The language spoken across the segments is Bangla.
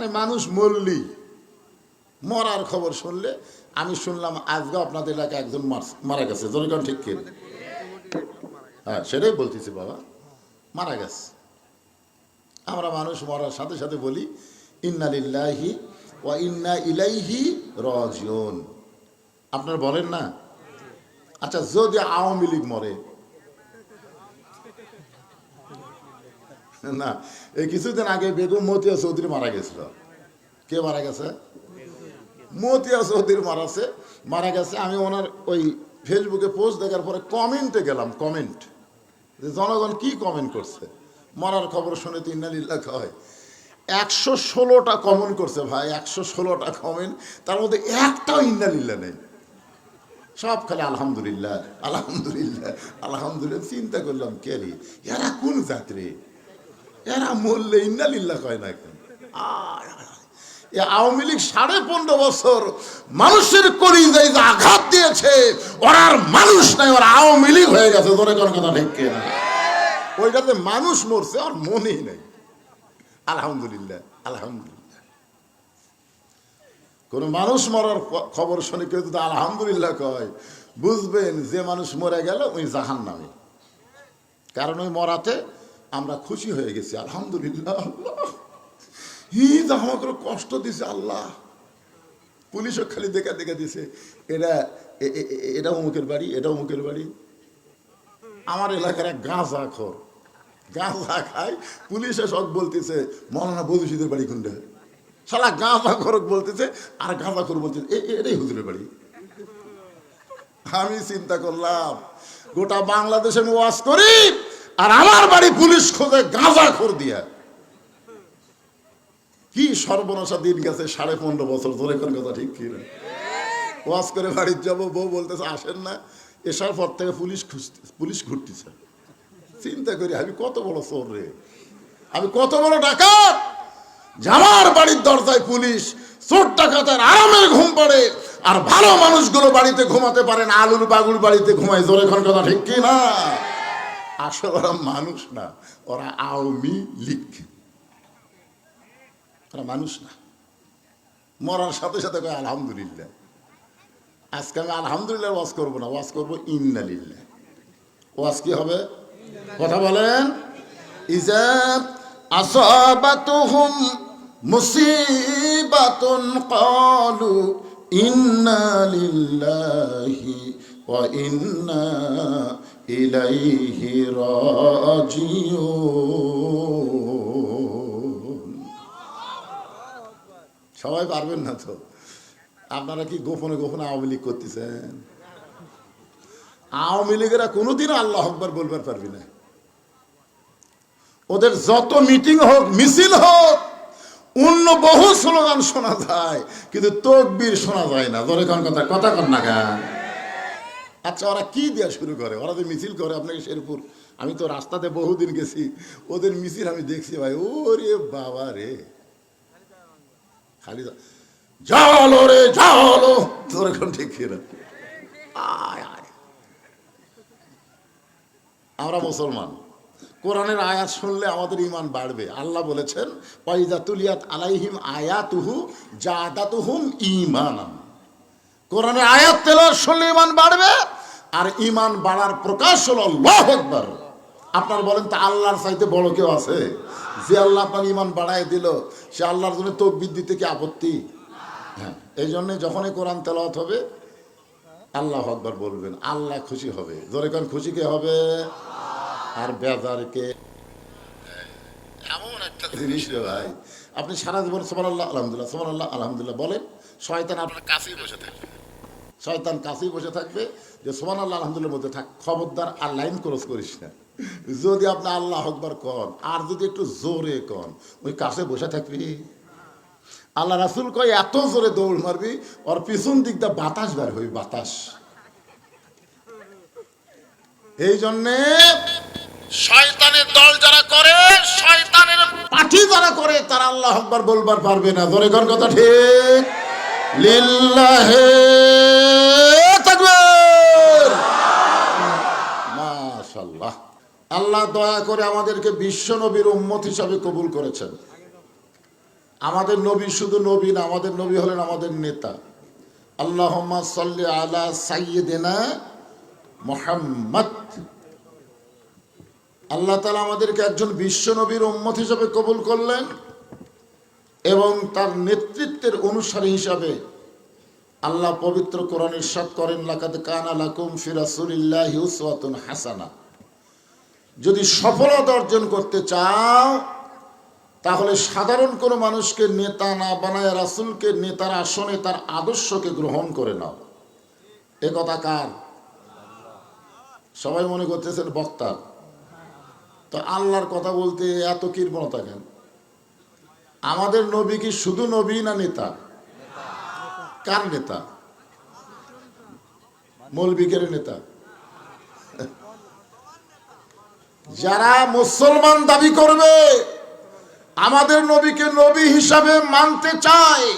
মানে মানুষ মরলি, মরার খবর শুনলে, আমি শুনলাম আজকে আপনাদের এলাকায় একজন মারা গেছে, জনগণ ঠিক কি? হ্যাঁ, সেটাই বলতেছি বাবা, মারা গেছে। আমরা মানুষ মরার সাথে সাথে বলি ইন্না লিল্লাহি ওয়া ইন্না ইলাইহি রাজিউন। আপনারা বলেন না? আচ্ছা, যদি আওয়ামী লীগ মরে, না, এই কিছুদিন আগে বেগম মতিয়া চৌধুরী মারা গেছিল। কে মারা গেছে? মতিয়া চৌধুরী মারা গেছে। আমি ওনার ওই ফেসবুকে পোস্ট দেখার পরে কমেন্টে গেলাম, কমেন্ট, যে জনগণ কি কমেন্ট করছে। মরার খবর শুনে তো ইন্না লিল্লাহ হয়, 116টা কমেন্ট করছে ভাই, 116টা কমেন্ট, তার মধ্যে একটাও ইন্না লিল্লাহ নেই, সব খালি আলহামদুলিল্লাহ আলহামদুলিল্লাহ আলহামদুলিল্লাহ। চিন্তা করলাম, কে রে এরা, কোন জাতি, এরা মরলে ইন্না লিল্লাহ কয় না কেন? আওয়ামী লীগ 15.5 বছর মানুষের কলিজায় যে আঘাত দিয়েছে, ওরা আর মানুষ নাই, ওরা আওয়ামী লীগ হয়ে গেছে। ধরে কোন কথা ঠিক কিনা? ওইটাতে মানুষ মরছে, আর মনেই নাই। আলহামদুলিল্লাহ আলহামদুলিল্লাহ। কোন মানুষ মরার খবর শুনে কেউ যদি আলহামদুলিল্লাহ কয়, বুঝবেন যে মানুষ মরে গেল ওই জাহান্নামে। কারণ ওই মরাতে আমরা খুশি হয়ে গেছি, আলহামদুলিল্লাহ, ঈদ আমাকে কষ্ট দিছে আল্লাহ। পুলিশও খালি দেখা দেখা দিছে, এটা অমুকের বাড়ি, এটা অমুকের বাড়ি। আমার এলাকার এক গাঁজা খায়, পুলিশে সব বলতেছে মৌলানা বদুশিদের বাড়ি কোনটা, শালা গাঁজা খরক বলতেছে, আর গাঁজা খর বলতেছে এটাই হুজুরের বাড়ি। আমি চিন্তা করলাম, গোটা বাংলাদেশে আমি ওয়াজ করি, আর আমার বাড়ি পুলিশ খোঁজে গাঁজা খোর দিয়া। কি সর্বনাশা দিন গেছে, 15.5 বছর ধরে। কোন কথা ঠিক কি না? ওয়াজ করে বাড়ির যাবো, বউ বলতেছে আসেন না, এসার পর থেকে পুলিশ ঘুরতেছে। চিন্তা করি, আমি কত বড় চোর রে, আমি কত বড় ডাকাত, আমার বাড়ির দরজায় পুলিশ। চোর ডাকাতের আরামের ঘুম পড়ে, আর ভালো মানুষগুলো বাড়িতে ঘুমাতে পারে না, আলুর বাগুর বাড়িতে ঘুমায়। জোরে কোন কথা ঠিক কি না? আসলে ওরা মানুষ না, ওরা আওয়ামী লীগ, ওরা মানুষ না। মরার সাথে সাথে কয় আলহামদুলিল্লাহ। আজকে আমি আলহামদুলিল্লাহ ওয়াজ করবো না, ওয়াজ করবো ইন্না লিল্লাহ। ওয়াজ কি হবে? কথা বলেন। ইজা আসাবাতুহুম মুসিবাতুন ক্বালু ইন্না লিল্লাহি ওয়া ইন্না ইলাইহি রাজিউন। সবাই পারবেন না তো? আপনারা কি গোপনে গোপনে আওয়ামী লীগ করতেছেন? আওয়ামী লীগেরা কোনোদিনও আল্লাহ আকবার বলবার পারবি না। ওদের যত মিটিং হোক, মিছিল হোক, অন্য বহু স্লোগান শোনা যায়, কিন্তু তাকবীর শোনা যায় না। ধরে কোন কথা, কথা কন না গান। আচ্ছা, ওরা কি দেওয়া শুরু করে? ওরা যে মিছিল করে, আপনাকে শেরপুর, আমি তো রাস্তাতে বহুদিন গেছি, ওদের মিছিল আমি দেখছি ভাই, ওরে বাবা রে, খালি জালো রে জালো। ধরে কোন ঠিক কিনা? আমরা মুসলমান, কোরআনের আয়াত শুনলে আমাদের ঈমান বাড়বে। আল্লাহ বলেছেন ওয়াইযা তুলিয়াত আলাইহিম আয়াতুহু জাদাতুহুম ঈমানান। কোরআনের আয়াত তেলাওয়াত শুনলে ঈমান বাড়বে, আর ঈমান বাড়ার প্রকাশ হলো আল্লাহু আকবার। আপনারা বলেন তো, আল্লাহর চাইতে বড় কেউ আছে? যে আল্লাহ আপনাকে ঈমান বাড়ায় দিল, সে আল্লাহর জন্য তাকবীর দিতে কি আপত্তি? হ্যাঁ, এই জন্য যখনই কোরআন তেলাওয়াত হবে আল্লাহু আকবার বলবেন, আল্লাহ খুশি হবে। জোরে কোন খুশি কে হবে? আর বেজারকে এমন একটা জিনিস রে ভাই, আপনি সারা জীবন সুবহানাল্লাহ আলহামদুলিল্লাহ সুবহানাল্লাহ আলহামদুলিল্লাহ বলেন, শয়তান আপনার কাছেই বসে থাকবে। শয়তান কাছেই বসে থাকবে যে সুবহানাল্লাহ আলহামদুলিল্লাহর মধ্যে থাক, খবরদার আর লাইন ক্রস করিস না। যদি আপনি আল্লাহ আকবার কন, আর যদি একটু জোরে কন, ওই কাছে বসে থাকবি। আল্লাহ রাসূল কয় এত জোরে দৌড় মারবি, ওর পিছন দিক দিয়ে বাতাস বের হইবে, বাতাস। এই জন্যে শয়তানের দল যারা করে, শয়তানের পার্টি যারা করে, তারা আল্লাহু আকবার বলবার পারবে না। ধরে কোন কথা ঠিক? লিল্লাহি তাকবীর। মাশাআল্লাহ। আল্লাহ দয়া করে আমাদেরকে বিশ্ব নবীর উম্মত হিসাবে কবুল করেছেন। আমাদের নবী শুধু নবী না, আমাদের নবী হলেন আমাদের নেতা। আল্লাহুম্মা সাল্লি আলা সাইয়্যিদিনা মুহাম্মদ। আল্লাহ তাআলা আমাদেরকে একজন বিশ্ব নবীর উম্মত হিসেবে কবুল করলেন এবং তার নেতৃত্বের অনুসারী হিসাবে আল্লাহ পবিত্র কোরআনে ইরশাদ করেন, লাকাদ কানা লাকুম ফি রাসূলিল্লাহি উসওয়াতুন হাসানাহ। যদি সফলতা অর্জন করতে চাও তাহলে সাধারণ কোনো মানুষকে নেতা না বানায় রাসূলকে নেতার আসনে তার আদর্শকে গ্রহণ করে নাও। এ কথা কার? সবাই মনে করতেছেন বক্তা। তো আল্লাহর কথা বলতে এত কৃপণতা কেন? আমাদের নবী কি শুধু নবী না নেতা? কার নেতা? মৌলবীদের নেতা। যারা মুসলমান দাবি করবে আমাদের নবীকে নবী হিসাবে মানতে চায়,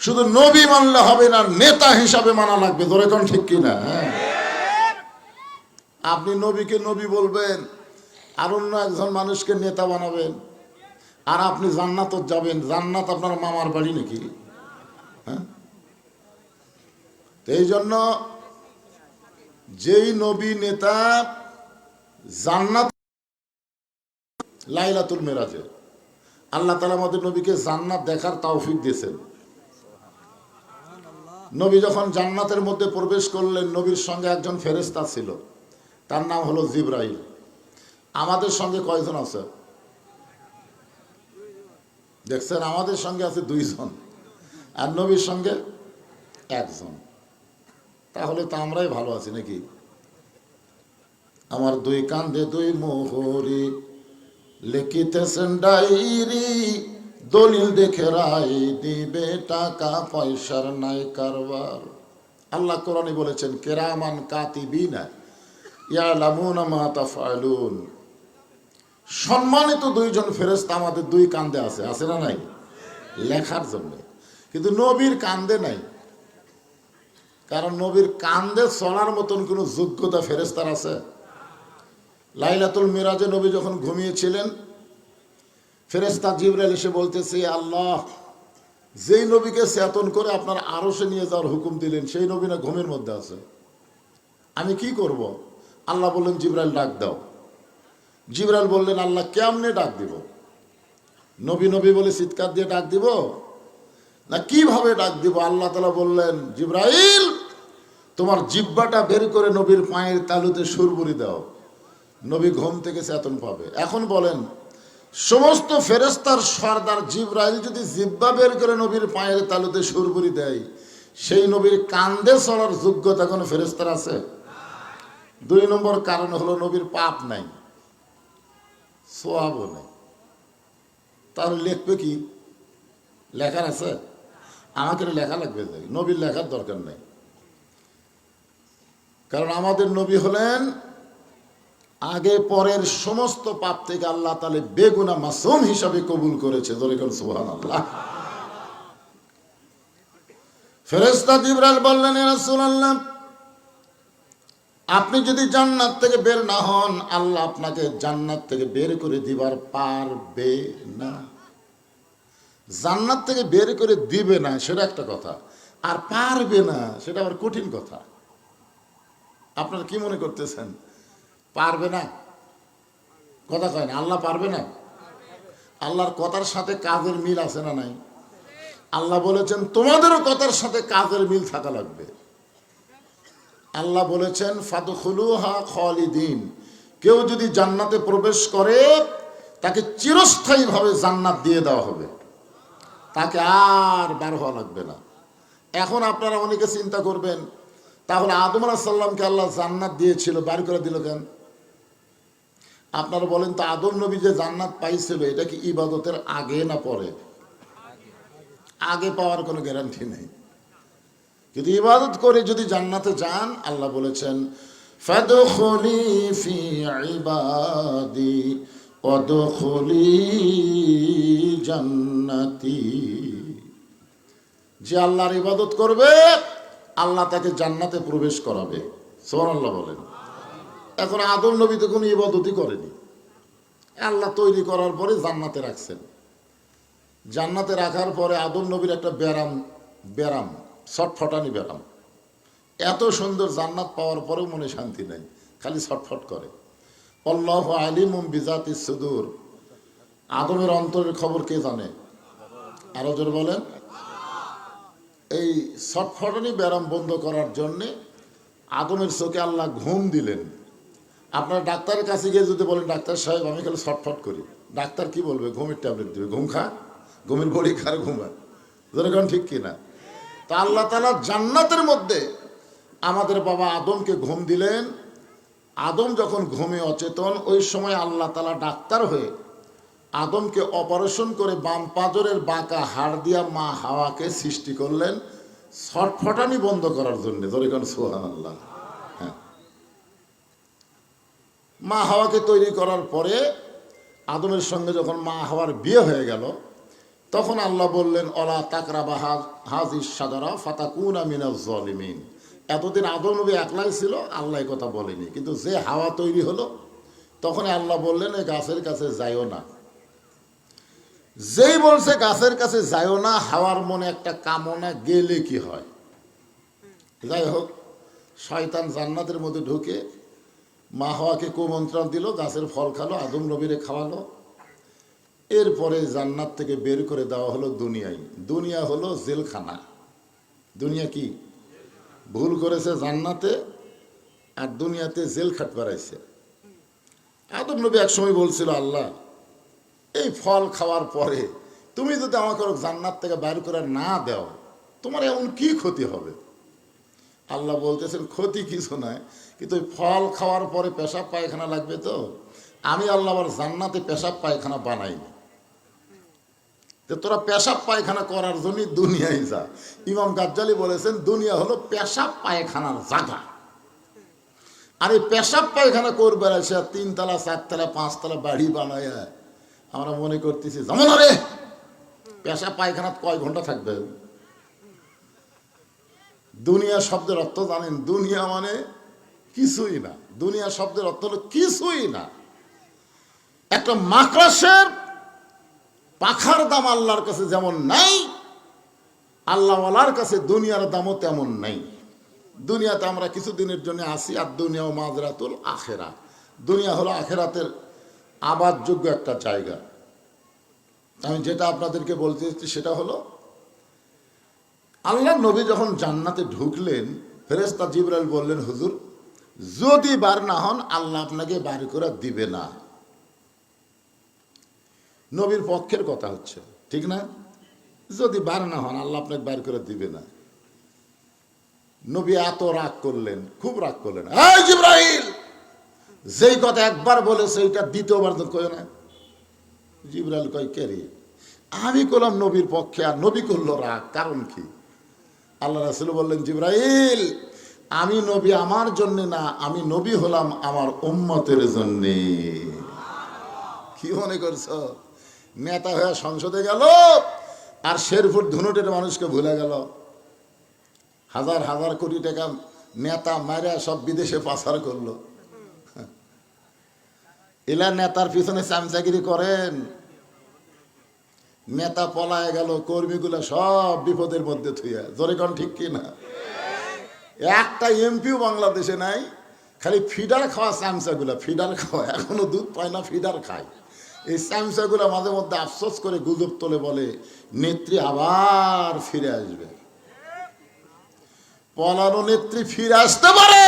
শুধু নবী মানলে হবে না, নেতা হিসাবে মানা লাগবে। ধরে কোন ঠিক কিনা? আপনি নবীকে নবী বলবেন আর অন্য একজন মানুষকে নেতা বানাবেন, আর আপনি জান্নাত যাবেন। জান্নাত আপনার মামার বাড়ি নাকি? হ্যাঁ, এই জন্য যেই নবী নেতা জান্নাত লাইলাতুল মেরাজে আল্লাহ তাআলা আমাদের নবীকে জান্নাত দেখার তৌফিক দিয়েছেন। নবী যখন জান্নাতের মধ্যে প্রবেশ করলেন, নবীর সঙ্গে একজন ফেরেশতা ছিল, তার নাম হলো জিবরাইল। আমাদের সঙ্গে কয়জন আছে দেখছেন? আমাদের সঙ্গে আছে 2 জন, আর নবীর সঙ্গে 1 জন। তাহলে তো আমরাই ভালো আছি নাকি? আমার 2 কান্ধে 2 মোহরি, লিখিতেছেন ডায়েরি, দলিল দেখে রায় দিবে, টাকা পয়সার নাই কারবার। আল্লাহ কোরআনে বলেছেন, কিরামান কাতিবিনা ইয়ালামুনা মা তাফআলুন। সম্মানিত 2 জন ফেরেশতা আমাদের 2 কাঁধে আছে, আছে না নাই? লেখার জন্য। কিন্তু নবীর কাঁধে নাই, কারণ নবীর কাঁধে চলার মতন কোনো যোগ্যতা ফেরেশতার আছে? লাইলাতুল মিরাজে নবী যখন ঘুমিয়েছিলেন, ফেরেশতা জিবরাইল এসে বলতেছে, আল্লাহ যেই নবীকে চেতন করে আপনার আরশে নিয়ে যাওয়ার হুকুম দিলেন, সেই নবী না ঘুমের মধ্যে আছে, আমি কি করব? আল্লাহ বললেন, জিবরাইল ডাক দাও। জিবরাইল বললেন, আল্লাহ কেমনে ডাক দিব? নবী নবী বলে চিৎকার দিয়ে ডাক দিব না কিভাবে ডাক দিব? আল্লাহ তাআলা বললেন, জিবরাইল তোমার জিহ্বাটা বের করে নবীর পায়ের তালুতে সুরবুরি দাও, নবী ঘুম থেকে চেতন পাবে। এখন বলেন, সমস্ত ফেরেশতার সরদার জিবরাইল যদি জিহ্বা বের করে নবীর পায়ের তালুতে সুরবুরি দেয়, সেই নবীর কান্দে চলার যোগ্যতা কোনো ফেরেশতার আছে? 2 নম্বর কারণ হলো নবীর পাপ নাই, সওয়াবও নেই। তাহলে লিখবে কি? লেখার আছে? আমাকে লেখা লাগবে, নবীর লেখার দরকার নেই। কারণ আমাদের নবী হলেন আগে পরের সমস্ত পাপ থেকে আল্লাহ তাআলা বেগুনা মাসুম হিসাবে কবুল করেছে। যখন সুবহানাল্লাহ। ফেরেশতা জিবরাইল বললেন, ইয়া রাসূলুল্লাহ আপনি যদি জান্নাত থেকে বের না হন, আল্লাহ আপনাকে জান্নাত থেকে বের করে দিবার পারবে না। জান্নাত থেকে বের করে দিবে না সেটা একটা কথা, আর পারবে না সেটা আবার কঠিন কথা। আপনারা কি মনে করতেছেন? পারবে না কথা কয় না? আল্লাহ পারবে না? আল্লাহর কথার সাথে কাজের মিল আছে না নাই? আল্লাহ বলেছেন তোমাদেরও কথার সাথে কাজের মিল থাকা লাগবে। আল্লাহ বলেছেন, ফাদখুলুহা খালিদিন, কেউ যদি জান্নাতে প্রবেশ করে তাকে চিরস্থায়ীভাবে জান্নাত দিয়ে দেওয়া হবে, তাকে আর বার হওয়া লাগবে না। এখন আপনারা অনেকে চিন্তা করবেন, তাহলে আদম আলাইহিস সালামকে আল্লাহ জান্নাত দিয়েছিল, বার করে দিল কেন? আপনারা বলেন তো, আদম নবী যে জান্নাত পাইছিল এটা কি ইবাদতের আগে না পরে? আগে পাওয়ার কোনো গ্যারান্টি নেই। কিন্তু ইবাদত করে যদি জান্নাতে যান, আল্লাহ বলেছেন, ফাদখুলি ফি ইবাদি ওয়াদখুলি জান্নাতি। যে আল্লাহর ইবাদত করবে আল্লাহ তাকে জান্নাতে প্রবেশ করাবে। সুবহানাল্লাহ বলেন। এখন আদম নবী তো কোনো ইবাদতই করেনি, আল্লাহ তৈরি করার পরে জান্নাতে রাখছেন। জান্নাতে রাখার পরে আদম নবীর একটা ব্যারাম ছটফটানি ব্যারাম। এত সুন্দর জান্নাত পাওয়ার পরেও মনে শান্তি নেই, খালি ছটফট করে। আল্লাহু আলিমুম বিজাতিস সুদূর, আদমের অন্তরের খবর কে জানে? আরো জোরে বলেন। এই ছটফটানি ব্যারাম বন্ধ করার জন্যে আদমের চোখে আল্লাহ ঘুম দিলেন। আপনার ডাক্তারের কাছে গিয়ে যদি বলেন, ডাক্তার সাহেব আমি খালি ছটফট করি, ডাক্তার কি বলবে? ঘুমের ট্যাবলেট দেবে। ঘুম খা, ঘুমের বড়ি খার ঘুমা, যেরকম ঠিক কিনা? তা আল্লাহ তাআলা জান্নাতের মধ্যে আমাদের বাবা আদমকে ঘুম দিলেন। আদম যখন ঘুমে অচেতন, ওই সময় আল্লাহ তাআলা ডাক্তার হয়ে আদমকে অপারেশন করে বাম পাজরের বাঁকা হাড় দিয়া মা হাওয়াকে সৃষ্টি করলেন ছটফটানি বন্ধ করার জন্য। যেরকম সুবহানাল্লাহ। হ্যাঁ, মা হাওয়াকে তৈরি করার পরে আদমের সঙ্গে যখন মা হাওয়ার বিয়ে হয়ে গেল, তখন আল্লাহ বললেন, অলা তাকরাবা হাজিস সাজারা ফাতাকুনা মিনাজ জালিমিন। এতদিন আদম নবী একলাই ছিল, আল্লাহ কথা বলেনি, কিন্তু যে হাওয়া তৈরি হলো তখন আল্লাহ বললেন, এই গাছের কাছে যাইও না। যেই বলছে গাছের কাছে যাইও না, হাওয়ার মনে একটা কামনা গেলে কি হয়? যাই হোক, শয়তান জান্নাতের মধ্যে ঢুকে মা হাওয়াকে কুমন্ত্রণ দিল, গাছের ফল খালো, আদম নবীরে খাওয়ালো। এরপরে জান্নাত থেকে বের করে দেওয়া হলো দুনিয়ায়। দুনিয়া হলো জেলখানা। দুনিয়া কি ভুল করেছে? জান্নাতে আর দুনিয়াতে জেল খাট বাড়াইছে। আদম নবী একসময় বলছিল, আল্লাহ এই ফল খাওয়ার পরে তুমি যদি আমাকে জান্নাত থেকে বের করে না দাও, তোমার এমন কি ক্ষতি হবে? আল্লাহ বলতেছেন, ক্ষতি কিছু নয়, কিন্তু ওই ফল খাওয়ার পরে পেশাব পায়খানা লাগবে, তো আমি আল্লাহ আবার জান্নাতে পেশাব পায়খানা বানাইনি। তোরা পেশাব পায়খানা করার জন্য দুনিয়ায় যা। ইমাম গাজ্জালি বলেছেন, দুনিয়া হলো পেশাব পায়খানার জায়গা। আর এই পেশাব পায়খানা করবে সে 3 তলা 4 তলা 5 তলা বাড়ি বানায়। আমরা মনে করতেছি যেমন, আরে পেশাব পায়খানা কয় ঘন্টা থাকবে? দুনিয়া শব্দের অর্থ জানেন? দুনিয়া মানে কিছুই না। দুনিয়া শব্দের অর্থ হলো কিছুই না। একটা মাকড়াসের পাখার দাম আল্লাহর কাছে যেমন নাই, আল্লাহওয়ালার কাছে দুনিয়ার দামও তেমন নাই। দুনিয়াতে আমরা কিছুদিনের জন্য আসি, আর দুনিয়া ও মাজরাতুল আখেরা। দুনিয়া হলো আখেরাতের আবাদযোগ্য একটা জায়গা। আমি যেটা আপনাদেরকে বলতে চাচ্ছি সেটা হলো, আল্লাহ নবী যখন জান্নাতে ঢুকলেন, ফেরেশতা জিবরাইল বললেন, হুজুর যদি বার না হন আল্লাহ আপনাকে বার করে দিবে না। নবীর পক্ষের কথা হচ্ছে, ঠিক না? যদি বার না হন আল্লাহ আপনাকে বার করে দিবে না। নবী এত রাগ করলেন, খুব রাগ করলেন। এই জিবরাইল, যেই কথা একবার বলেছে এইটা দ্বিতীয়বার তো কয় না। জিবরাইল কয়, কে রে? আমি করলাম নবীর পক্ষে, আর নবী করলো রাগ, কারণ কি? আল্লাহ রাসূল বললেন, জিবরাইল আমি নবী আমার জন্য না, আমি নবী হলাম আমার উম্মতের জন্য। কি মনে করছো? নেতা হয়ে সংসদে গেল আর শেরপুর ধুনুটের মানুষকে ভুলে গেল। হাজার হাজার কোটি টাকা নেতা মারা সব বিদেশে পাচার করলো। এলা নেতার পিছনে চামচাগিরি করেন, নেতা পলায় গেল, কর্মীগুলা সব বিপদের মধ্যে থুইয়া। জোরে কোন ঠিক কি না? একটা এমপিও বাংলাদেশে নাই, খালি ফিডার খাওয়া চামচাগুলা, ফিডার খাওয়া, এখনো দুধ পায় না, ফিডার খায়। এই চামচাগুলা মাঝে মধ্যে আফসোস করে গুজব তোলে, বলে নেত্রী আবার ফিরে আসবে। পলানো নেত্রী ফিরে আসতে পারে,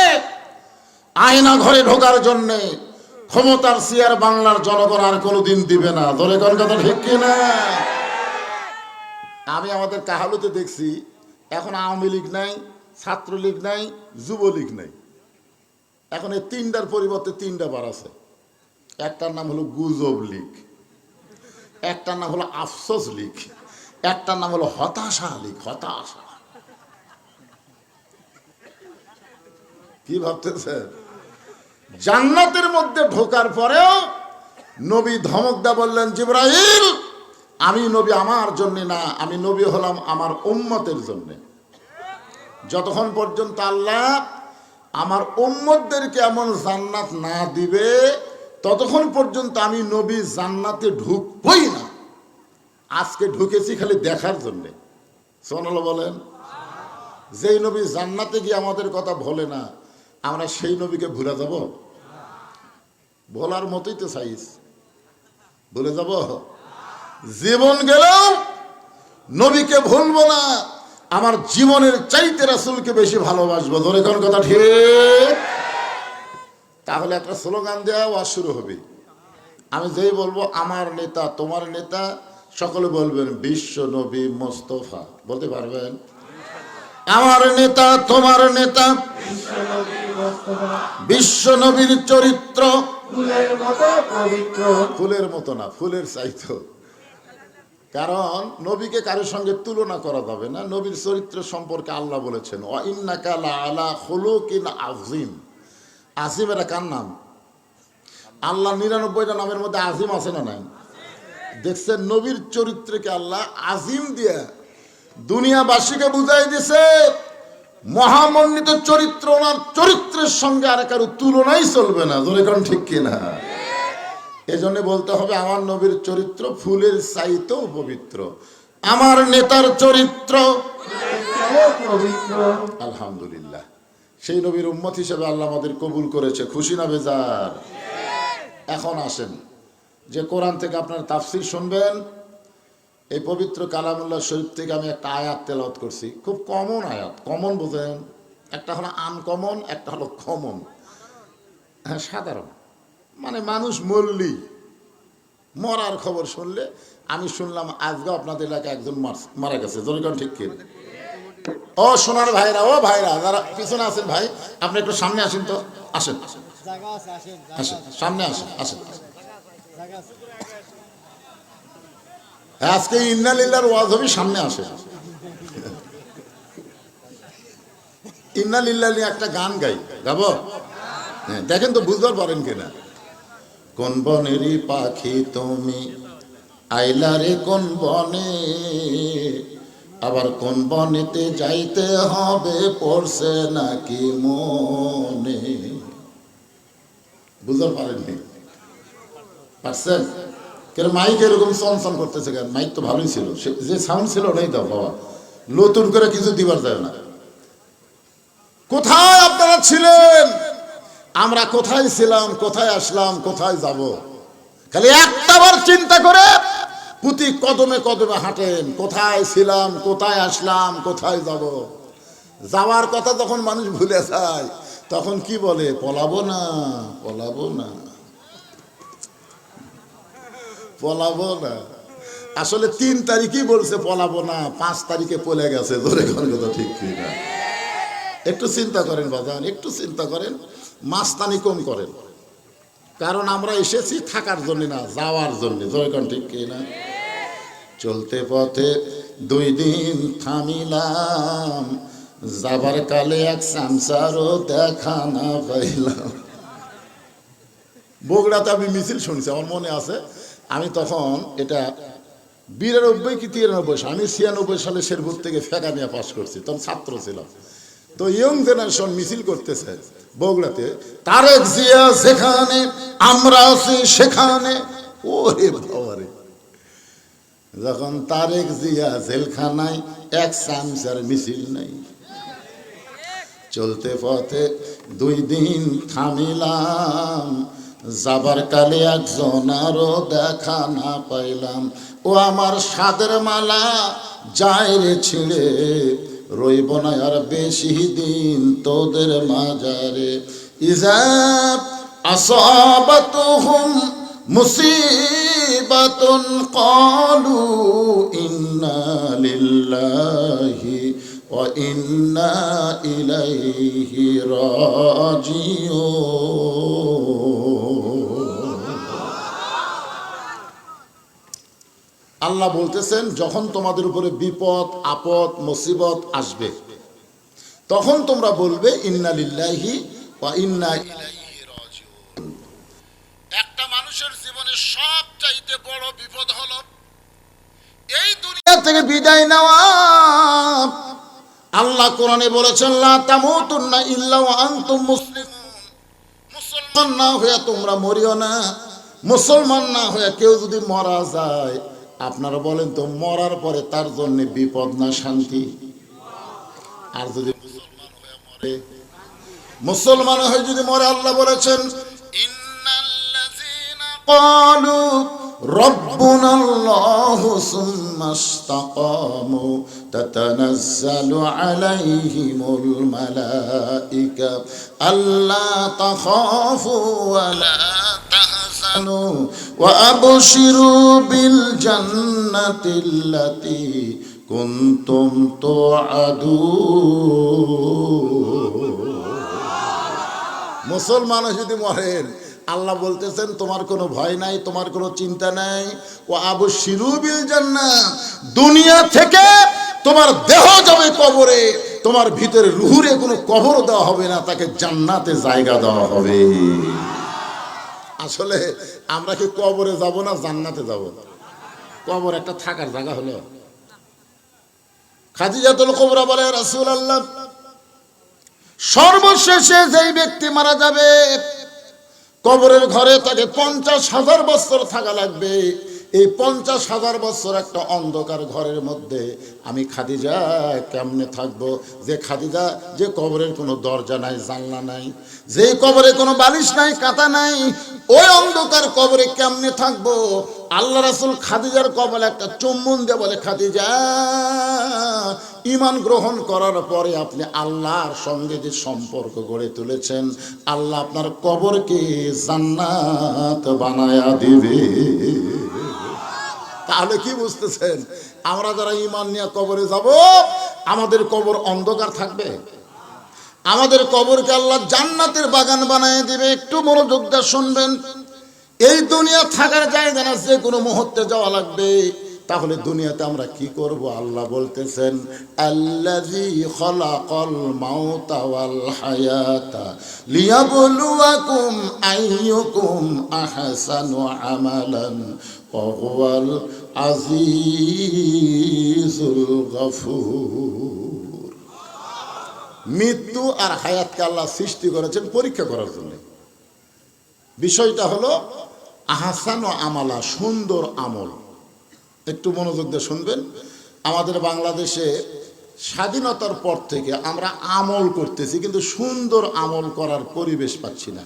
আয়না ঘরে ঢোকার জন্যে ক্ষমতার চেয়ার বাংলার জনগণ আর কোনোদিন দিবে না। ধরে কোন কথা ঠিক কিনা? আমি আমাদের কাহালুতে দেখছি, এখন আওয়ামী লীগ নাই, ছাত্রলীগ নাই, যুবলীগ নাই। এখন এই 3টার পরিবর্তে 3টা বার আছে। একটার নাম হলো গুজব লীগ, একটার নাম হলো আফসোস লীগ, একটার নাম হলো হতাশা লীগ। হতাশা কি ভাবতেছে? জান্নাতের মধ্যে ঢোকার পরেও নবী ধমক দা বললেন, জিবরাইল আমি নবী আমার জন্য না, আমি নবী হলাম আমার উম্মতের জন্য। যতক্ষণ পর্যন্ত আল্লাহ আমার উম্মতদেরকে এমন জান্নাত না দিবে, ততক্ষণ পর্যন্ত আমি নবী জান্নাতে ঢুকবই না। আজকে ঢুকেছি খালি দেখার জন্যে। সুবহানাল্লাহ বলেন। যেই নবী জান্নাতে গিয়ে আমাদের কথা ভোলে না, আমরা সেই নবীকে ভুলে যাব? বলার মতোই তো সাইজ, ভুলে যাব? জীবন গেলেও নবীকে ভুলবো না। আমার জীবনের চাইতে রাসূলকে বেশি ভালোবাসবো। ধরে কোন কথা ঠিক? তাহলে একটা স্লোগান দেওয়া শুরু হবে। আমি যেই বলবো আমার নেতা তোমার নেতা, সকলে বলবেন বিশ্ব নবী মোস্তফা। বলতে পারবেন? আমার নেতা তোমার নেতা বিশ্ব নবীর চরিত্র ফুলের মতো পবিত্র। ফুলের মতো না, ফুলের চাইতো। কারণ নবীকে কারোর সঙ্গে তুলনা করা যাবে না। নবীর চরিত্র সম্পর্কে আল্লাহ বলেছেন ওয়া ইন্নাকা লাআলা খুলুকিন আযীম। আজিম এটা কার নাম? আল্লাহ ৯৯টা নামের মধ্যে আজিম আছে না নাই? দেখছেন নবীর চরিত্রকে আল্লাহ আজিম দিয়ে দুনিয়াবাসীকে বুঝাই দিছে মহামণ্ডিত চরিত্র, ওনার চরিত্রের সঙ্গে আর কারো তুলনাই চলবে না। ধরে কোন ঠিক কিনা? এজন্য বলতে হবে আমার নবীর চরিত্র ফুলের চাইতেও পবিত্র, আমার নেতার চরিত্র পবিত্র। আলহামদুলিল্লাহ, সেই নবীর উম্মত হিসেবে আল্লাহ আমাদের কবুল করেছে। খুশি না বেজার? এখন আসেন যে কোরআন থেকে আপনার তাফসীর শুনবেন। এই পবিত্র কালামুল্লাহ শরীফ থেকে আমি একটা আয়াত তেলাওয়াত করছি, খুব কমন আয়াত। কমন বোঝেন? একটা হলো আনকমন, একটা হলো কমন। হ্যাঁ, সাধারণ, মানে মানুষ মরলি মরার খবর শুনলে, আমি শুনলাম আজকে আপনাদের এলাকায় একজন মারা গেছে। জনগণ ঠিক কি? ও সোনার ভাইরা, ও ভাইরা যারা পিছনে আছেন, ভাই আপনি একটু সামনে আসেন তো। আসেন আসেন, সামনে আসেন, আসেন। আজকে ইন্না লিল্লাহর ওয়াজ হবে, সামনে আসে। ইন্না লিল্লাহ নিয়ে একটা গান গাই, গাবো? হ্যাঁ, দেখেন তো বুঝতে পারেন কিনা। কোন বনেরই পাখি তুমি আইলা রে কোন বনে, আবার কোন বনেতে যাইতে হবে পড়ছে নাকি মনে। বুঝতে পারেননি? পারছেন? কেন মাইক এরকম চনচন করতেছে কেন? মাইক তো ভালোই ছিল, যে সাউন্ড ছিল ওটাই দাও বাবা, নতুন করে কিছু দিবার যায় না। কোথায় আপনারা ছিলেন? আমরা কোথায় ছিলাম, কোথায় আসলাম, কোথায় যাব? খালি একটাবার চিন্তা করে প্রতি কদমে কদমে হাঁটেন। কোথায় ছিলাম, কোথায় আসলাম, কোথায় যাব? যাওয়ার কথা যখন মানুষ ভুলে যায় তখন কি বলে? পলাবো না, পলাবো না, পলাবো না। আসলে ৩ তারিখই বলছে পলাবো না, ৫ তারিখে পলে গেছে। ধরে কোন কথা ঠিক কিনা? একটু চিন্তা করেন বাজান, একটু চিন্তা করেন, মাস্তানি কম করেন। কারণ আমরা এসেছি থাকার জন্য না, যাওয়ার জন্য। ধরে কোন ঠিক কিনা? চলতে পথে ২ দিন থামিলাম, যাবার কালে এক সামসারও দেখা না পাইলাম। বগুড়াতে আমি মিছিল শুনছি, আমার মনে আছে। আমি তখন এটা ৯২ কি ৯৩, আমি ৯৬ সালে শেরপুর থেকে ফেকা নিয়ে পাস করছি, তখন ছাত্র ছিলাম। তো ইয়ং জেনারেশন মিছিল করতেছে বগুড়াতে, তারেক জিয়া যেখানে আমরা আছি সেখানে। ওরে বাবারে, যখন তারেক জিয়া জেলখানায় এক সামসার মিছিল নাই। চলতে পথে ২ দিন থামিলাম, যাবার কালে একজন আরো দেখা না পাইলাম। ও আমার সাদের মালা যায় রে ছিঁড়ে, রইব না আর বেশি দিন তোদের মাজারে। ইজাব আসাবাতুহুম মুসিবাতুন ক্বালু ইন্না লিল্লাহি ওয়া ইন্না ইলাইহি রাজিউন। আল্লাহ বলতেছেন, যখন তোমাদের উপরে বিপদ আপদ মুসিবত আসবে তখন তোমরা বলবে ইন্না লিল্লাহি ওয়া ইন্না ইলাইহি রাজিউন। একটা মানুষের জীবনে সবচাইতে বড় বিপদ হলো এই দুনিয়া থেকে বিদায় নেওয়া। আল্লাহ কোরআনে বলেছেন লা তামুতুন্না ইল্লা ওয়া আনতুম মুসলিমুন। মুসলমান না হয়ে তোমরা মরিও না। মুসলমান না হয়ে কেউ যদি মারা যায় আপনারা বলেন তো, মরার পরে তার জন্য বিপদ না শান্তি? আর যদি মুসলমান হয়ে যদি মরে, আল্লাহ বলেছেন ইন্নাল্লাযীনা ক্বালু রাব্বুনাল্লাহু সুম্মা ইসতাকামু তাতানাজ্জালু আলাইহিমুল মালায়েকা আল্লা তাখাফু ওয়া লা তাহজানু ওয়া আবশিরু বিল জান্নাতিল্লাতী কুনতুম তুআদুন। মুসলমান যদি মরেন, আল্লাহ বলতেছেন তোমার কোনো ভয় নাই, তোমার কোনো চিন্তা নাই। ও আবশিরু বিল জান্নাহ, দুনিয়া থেকে তোমার দেহ যাবে কবরে, তোমার ভিতরে রুহুরে কোনো কবর দেওয়া হবে না, তাকে জান্নাতে জায়গা দেওয়া হবে। আসলে আমরা কি কবরে যাব না জান্নাতে যাব? কবর একটা থাকার জায়গা হলো। খাদিজাতুল কুবরা বলে, রাসূলুল্লাহ, সর্বশেষে যেই ব্যক্তি মারা যাবে কবরের ঘরে তাকে 50,000 বছর থাকা লাগবে। এই 50,000 বছর একটা অন্ধকার ঘরের মধ্যে আমি খাদিজা কেমনে থাকবো? যে খাদিজা, যে কবরের কোনো দরজা নাই, জানলা নাই, যে কবরে কোনো বালিশ নাই, কাঁথা নাই, ওই অন্ধকার কবরে কেমনে থাকবো? আল্লাহ রাসূল খাদিজার কবরে একটা চুম্বন দিয়ে বলে, খাদিজা, ঈমান গ্রহণ করার পরে আপনি আল্লাহর সঙ্গে যে সম্পর্ক গড়ে তুলেছেন, আল্লাহ আপনার কবরকে জান্নাত বানায়া দিবে। তাহলে কি বুঝতেছেন? আমরা যারা ঈমান নিয়ে কবরে যাব, আমাদের কবর অন্ধকার থাকবে? আমাদের কবরকে আল্লাহ জান্নাতের বাগান বানায় দিবে। একটু মনোযোগ দিয়ে শুনবেন। এই দুনিয়া থাকার জায়গা না, যে কোনো মুহূর্তে যাওয়া লাগবে। তাহলে দুনিয়াতে আমরা কি করব? আল্লাহ বলতেছেন, আল্লাযী খালাকাল মাউতা ওয়াল হায়াতা লিয়াবলুয়াকুম আইয়ুকুম আহসানু আমালান ওয়া হুয়াল আজিজুল গফুর। মৃত্যু আর হায়াতকে আল্লাহ সৃষ্টি করেছেন পরীক্ষা করার জন্য। বিষয়টা হলো আহসানু আমালা, সুন্দর আমল। একটু মনোযোগ দিয়ে শুনবেন। আমাদের বাংলাদেশে স্বাধীনতার পর থেকে আমরা আমল করতেছি, কিন্তু সুন্দর আমল করার পরিবেশ পাচ্ছি না।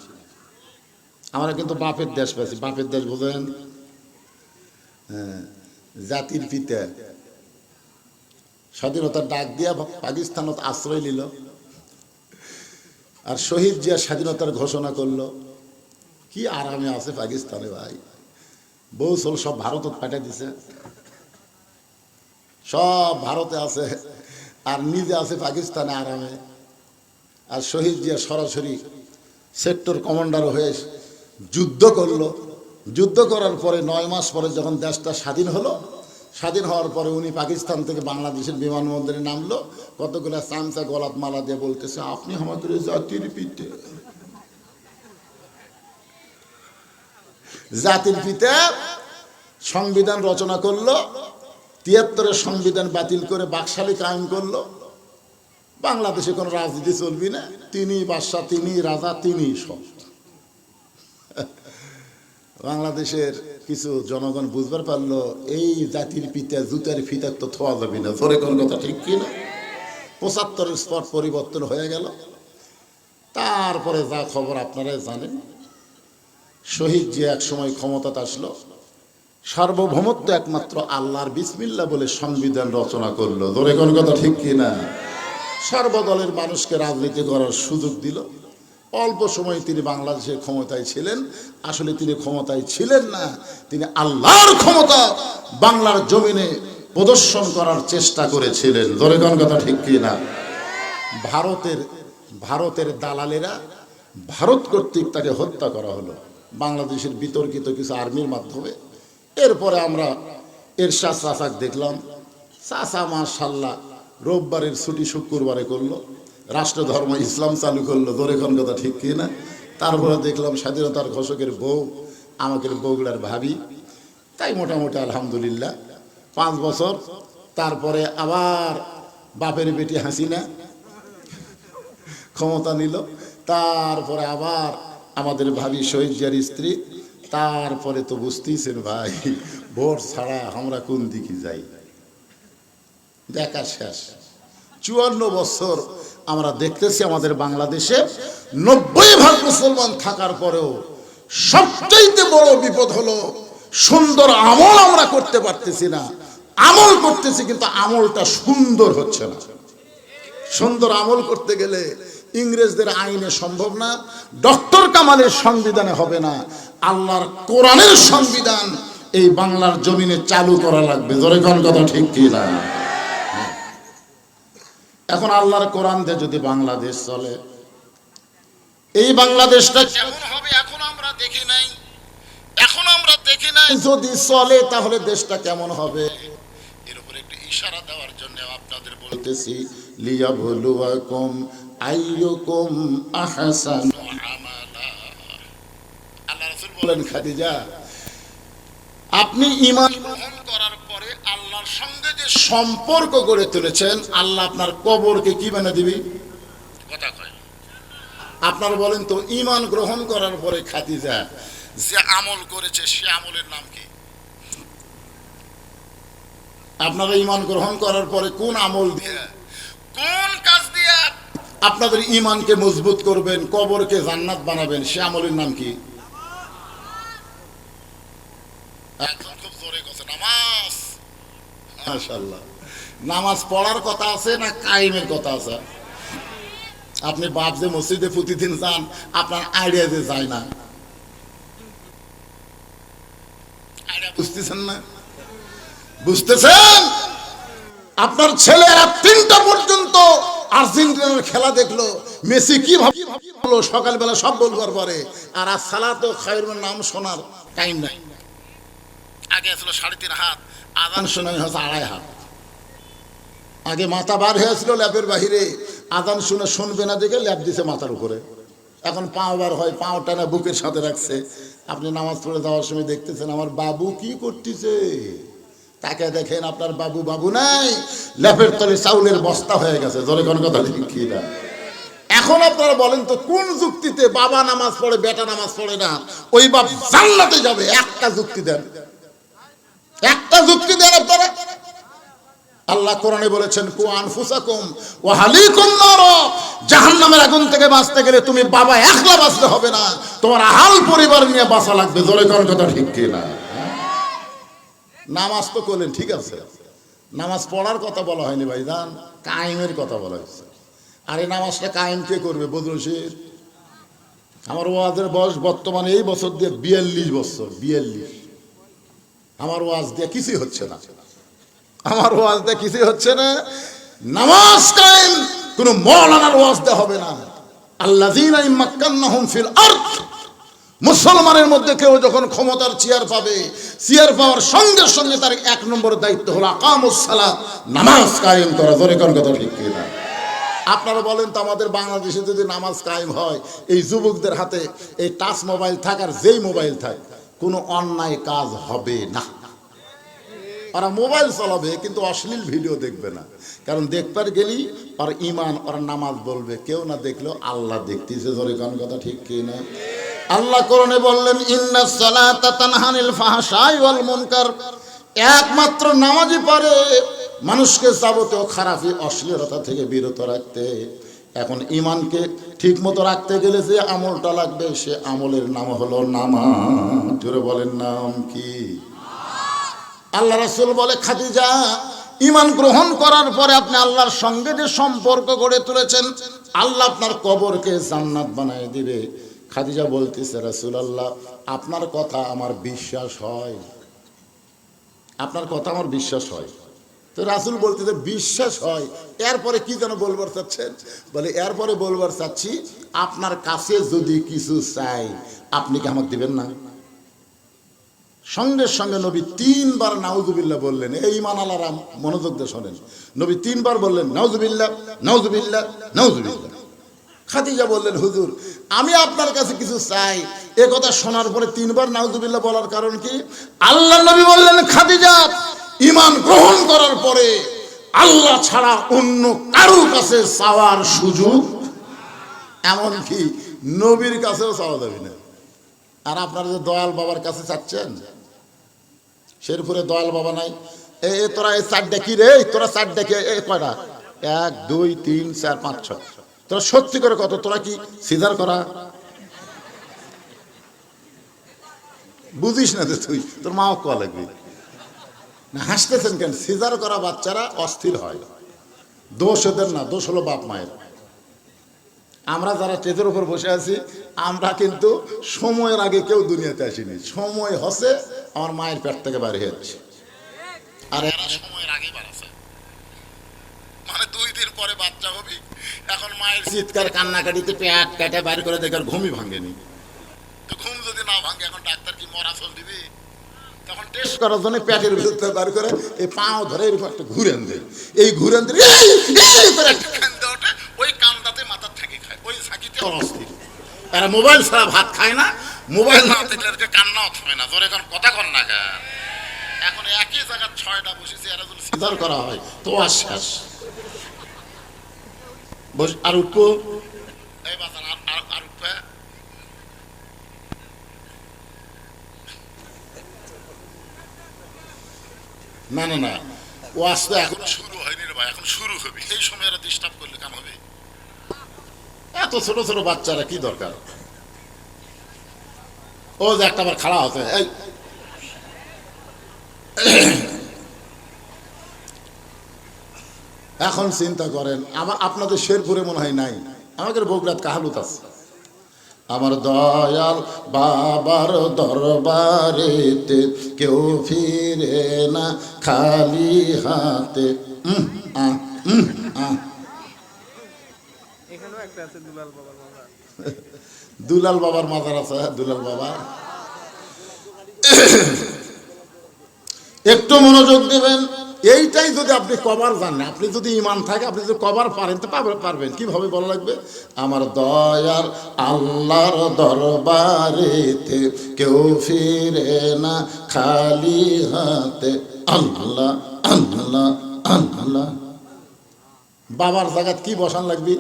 আমরা কিন্তু বাপের দেশ পাচ্ছি। বাপের দেশ বোঝেন? জাতির পিতা স্বাধীনতার ডাক দিয়া পাকিস্তানত আশ্রয় নিল, আর শহীদ জিয়া স্বাধীনতার ঘোষণা করলো। কি আরামে আছে পাকিস্তানে ভাই। বউ চল সব ভারতত পাঠিয়ে দিছে, সব ভারতে আছে, আর নিজে আছে পাকিস্তানে আরামে। আর শহীদ জিয়া সরাসরি সেক্টর কমান্ডার হয়ে যুদ্ধ করলো। যুদ্ধ করার পরে 9 মাস পরে যখন দেশটা স্বাধীন হলো, স্বাধীন হওয়ার পরে উনি পাকিস্তান থেকে বাংলাদেশের বিমানবন্দরে নামলো। কতগুলো চামচা গলাত মালা দিয়ে বলতেছে, আপনি আমাদের জাতির পিতা। জাতির পিতা সংবিধান রচনা করলো, 73-এর সংবিধান বাতিল করে বাকশালী কায়েম করলো। বাংলাদেশে কোনো রাজনীতি চলবি না, তিনি বাদশা, তিনি রাজা, তিনি সব। বাংলাদেশের কিছু জনগণ বুঝবার পারলো, এই জাতির পিতা জুতার ফিতার তো থোয়া যাবে না। ধরে কোন কথা ঠিক কিনা? 75-এর স্পট পরিবর্তন হয়ে গেল। তারপরে যা খবর আপনারাই জানেন, শহীদ যে এক সময় ক্ষমতাতে আসলো, সার্বভৌমত্ব একমাত্র আল্লাহর, বিসমিল্লাহ বলে সংবিধান রচনা করলো। ধরে কোন কথা ঠিক কিনা? সর্বদলের মানুষকে রাজনীতি করার সুযোগ দিল। অল্প সময় তিনি বাংলাদেশের ক্ষমতায় ছিলেন। আসলে তিনি ক্ষমতায় ছিলেন না, তিনি আল্লাহর ক্ষমতা বাংলার জমিনে প্রদর্শন করার চেষ্টা করেছিলেন। ধরে কোন কথা ঠিক কিনা? ভারতের দালালেরা, ভারত কর্তৃক তাকে হত্যা করা হলো বাংলাদেশের বিতর্কিত কিছু আর্মির মাধ্যমে। এরপরে আমরা এরশাদ চাচাক দেখলাম, চাচা মাশাআল্লাহ রোববারের ছুটি শুক্রবারে করলো, রাষ্ট্রধর্ম ইসলাম চালু করলো। ধরে কোন কথা ঠিক কিনা? তারপরে দেখলাম স্বাধীনতার ঘোষকের বউ আমাকে বগুড়ার ভাবি। তাই মোটামুটি আলহামদুলিল্লাহ 5 বছর। তারপরে আবার বাপের বেটি হাসিনা ক্ষমতা নিল। তারপরে আবার আমাদের ভাবি শহীদ জিয়ার স্ত্রী, তারপরে তো বুঝতেইছেন ভাই, ভোট ছাড়া আমরা কোন দিকে যাই, দেখা শেষ। 54 বছর আমরা দেখতেছি আমাদের বাংলাদেশে 90% মুসলমান থাকার পরেও সবচাইতে বড় বিপদ হলো সুন্দর আমল আমরা করতে পারতেছি না। আমল করতেছি কিন্তু আমলটা সুন্দর হচ্ছে না। সুন্দর আমল করতে গেলে ইংরেজদের আইনে সম্ভব না, ডক্টর কামালের সংবিধানে হবে না, আল্লাহর কোরআনের সংবিধান এই বাংলার জমিনে চালু করা লাগবে। জোরে কোন কথা ঠিক কি না? এখন আল্লাহর কোরআন দিয়ে যদি বাংলাদেশ চলে, এই বাংলাদেশটা কেমন হবে এখন আমরা দেখি নাই, এখন আমরা দেখি নাই। যদি চলে তাহলে দেশটা কেমন হবে, এর উপরে একটু ইশারা দেওয়ার জন্য আপনাদের বলতেছি, লিয়াবলুয়াকুম আইয়ুকুম আহসানু আমালা। আল্লাহ রাসূল বলেন, খাদিজা আপনি ঈমান গ্রহণ করার পরে আল্লাহর সঙ্গে যে সম্পর্ক গড়ে তুলেছেন, আল্লাহ আপনার কবরকে কি বানিয়ে দিবি? কথা কয়। আপনারা বলেন তো, ঈমান গ্রহণ করার পরে খাদিজা যে আমল করেছে সে আমলের নাম কি? আপনারা ঈমান গ্রহণ করার পরে কোন আমল দিয়ে, কোন কাজ দিয়ে আপনাদের ঈমানকে মজবুত করবেন, কবরকে জান্নাত বানাবেন, সে আমলের নাম কি? খুব জোরে কথা, নামাজ। মাশাআল্লাহ, নামাজ পড়ার কথা আছে না কায়েমের কথা আছে? আপনি বাপ যে মসজিদে প্রতিদিন যান, আপনার আইডিয়া যে যায় না, বুঝতেছেন না? বুঝতেছেন? আপনার ছেলে রাত 3টা পর্যন্ত আর্জেন্টিনার খেলা দেখলো, মেসি কি ভালো সকালবেলা সব বলবার পরে, আর আজ সালাতো খায়রুন নাম শোনার টাইম নাই। আগে ছিল 3.5 হাত, আজান শোনাই হচ্ছে 2.5 হাত। আগে মাথা বার হয়েছিল ল্যাপের বাহিরে, আজান শুনে শুনবে না দেখে ল্যাপ দিছে মাথার উপরে। এখন পাও বার হয়, পাও টানা বুকের সাথে রাখছে। আপনি নামাজ পড়ে যাওয়ার সময় দেখতেছেন আমার বাবু কি করতেছে, তাকে দেখেন আপনার বাবু বাবু নাই, ল্যাপের তলে চাউলের বস্তা হয়ে গেছে। জোরে কোন কথা ঠিক না? এখন আপনারা বলেন তো, কোন যুক্তিতে বাবা নামাজ পড়ে বেটা নামাজ পড়ে না, ওই বাপ জান্নাতে যাবে? একটা যুক্তি দেন, একটা যুক্তি দেন আপনারা। আল্লাহ কোরআনে বলেছেন, কু আনফুসাকুম ওয়া আহলিকুম নার, জাহান্নামের আগুন থেকে বাঁচতে গেলে তুমি বাবা একলা বাঁচতে হবে না, তোমার আহাল পরিবার নিয়ে বাঁচা লাগবে। জোরে কোন কথা ঠিক কি না? নামাজ তো করলেন, ঠিক আছে, নামাজ পড়ার কথা বলা হয়নি ভাইজান, কায়েমের কথা বলা হয়েছে। আর এই নামাজটা কায়েম কে করবে? বদরশির। আমার ওয়াজের বয়স বর্তমানে এই বছর দিয়ে 42 বছর। 42। আমার ওয়াজ দিয়ে কিছুই হচ্ছে না, আমার ওয়াজ দিয়ে কিছুই হচ্ছে না। নামাজ কায়েম কোন মৌলানার ওয়াজ দেওয়া হবে না। আল্লাযীনা ইম্মাক্কান্নাহুম ফিল আরদ, মুসলমানের মধ্যে কেউ যখন ক্ষমতার চেয়ার পাবে, চেয়ার পাওয়ার সঙ্গে সঙ্গে তার 1 নম্বর দায়িত্ব হলো আকামুস সালাত, নামাজ কায়েম করা। জোরে কোন কথা ঠিক কি না? আপনারা বলেন তো, আমাদের বাংলাদেশে যদি নামাজ কায়েম হয়, এই যুবকদের হাতে এই টাচ মোবাইল থাক আর যেই মোবাইল থাক, কোনো অন্যায় কাজ হবে না। ওরা মোবাইল চালাবে কিন্তু অশ্লীল ভিডিও দেখবে না, কারণ দেখবার গেলেই ওর ইমান, ওর নামাজ বলবে, কেউ না দেখলেও আল্লাহ দেখতেছে। জোরে কোন কথা ঠিক কি না? আল্লাহ কোরআনে বললেন, ইন্নাস সালাতা তানহা আনিল ফাহশাই ওয়াল মুনকার, একমাত্র নামাজই পারে মানুষকে যাবতীয় খারাপি অশ্লীলতা থেকে বিরত রাখতে। এখন ঈমানকে ঠিক মতো রাখতে গেলে যে আমলটা লাগবে, সে আমলের নাম হলো নামাজ। জোরে বলেন, নাম কি? আল্লাহ রাসূল বলে, খাদিজা ঈমান গ্রহণ করার পরে আপনি আল্লাহর সঙ্গে যে সম্পর্ক গড়ে তুলেছেন, আল্লাহ আপনার কবরকে জান্নাত বানিয়ে দিবে। খাদিজা বলতেছে, রাসূলুল্লাহ আপনার কথা আমার বিশ্বাস হয়, আপনার কথা আমার বিশ্বাস হয়। তো রাসূল বলতেছে, বিশ্বাস হয়, এরপরে কি যেন বলবার চাচ্ছেন? বলে, এরপরে বলবার চাচ্ছি আপনার কাছে যদি কিছু চাই, আপনি কি আমাকে দিবেন না? সঙ্গে সঙ্গে নবী 3 বার নাউজুবিল্লাহ বললেন। এই ঈমান আলারা মনোযোগ দিয়ে শোনেন, নবী 3 বার বললেন নাউজুবিল্লাহ, নাউজুবিল্লাহ, নাউজুবিল্লাহ। খাদিজা বললেন, হুজুর আমি আপনার কাছে কিছু চাই। এ কথা শোনার পরে 3 বার নাউজুবিল্লাহ বলার কারণ কি? আল্লাহ নবী বললেন, খাদিজা ঈমান গ্রহণ করার পরে আল্লাহ ছাড়া অন্য কারো কাছে চাওয়ার সুযোগ, এমনকি নবীর কাছেও চাওয়া যাবে না। আর আপনারা যে দয়াল বাবার কাছে চাচ্ছেন, শেরপুরে দয়াল বাবা নাই। তোরা এই চারটা কি রে, তোরা চারটা কি কয়টা? 1 2 3 4 5 6। তোরা সত্যি করে কত? তোরা কি সিজার করা বুঝিস না? তুই তোর মাও কোয়া লাগবি না। হাসতেছেন কেন? সিজার করা বাচ্চারা অস্থির হয়। দোষ ওদের না, দোষ হলো বাপ মায়ের। আমরা যারা স্টেজের উপর বসে আছি, আমরা কিন্তু সময়ের আগে কেউ দুনিয়াতে আসিনি। সময় হচ্ছে আমার মায়ের পেট থেকে বাইরে হচ্ছে, আর এরা সময়ের আগে বাড়াছে। মানে 2 দিন পরে বাচ্চা হবি, এখন মায়ের চিৎকার কান্নাকাটিতে পেট কেটে বাইর করে দেখার ঘুমই ভাঙেনি। তো ঘুম যদি না ভাঙে, এখন ডাক্তার কি মরা চল দিবে? তখন টেস্ট করার জন্য পেটের ভিতরে বার করে এই পাও ধরে এরকম একটা ঘুরেন দেয়। এই ঘুরেন দিলে ওই কান্দাতে মাথার থাকি খায়, ওই ঝাঁকিতে অস্থির। এরা মোবাইল ছাড়া ভাত খায় না, মোবাইল না দেখলে কান্নাও থামে না। তোর এখন কথা কর না কেন? এখন একই জায়গায় 6টা বসেছে, এরা যদি সিজার করা হয় তো আর শেষ। আর উঠবো এই বাজার, আর উঠবে না না না। ওয়াজ তো এখন শুরু হয়নি রে ভাই, এখন শুরু হবে। এই সময় এরা ডিস্টার্ব করলে কাম হবে? এত ছোট ছোট বাচ্চারা কি দরকার? ও যে একটা আবার খাড়া হতে, এই এখন চিন্তা করেন, আপনাদের শেরপুরে মনে হয় নাই, আমাদের বগুড়াত কাহালুত আছে। আমার দয়াল বাবার দরবারেতে কেউ ফিরে না খালি হাতে। দুলাল বাবার মাজার আছে। দুলাল বাবা, একটু মনোযোগ দেবেন। এইটাই যদি আপনি কবার জানেন, আপনি যদি ইমান থাকে, আপনি যদি কবার পারেন তো পারবেন। কিভাবে বলা লাগবে? আমার দয়াল আল্লাহর দরবারেতে কেউ ফিরে না খালি হাতে। আল্লাহ আল্লাহ আল্লাহ। বাবার জায়গাত কি বসান লাগবে?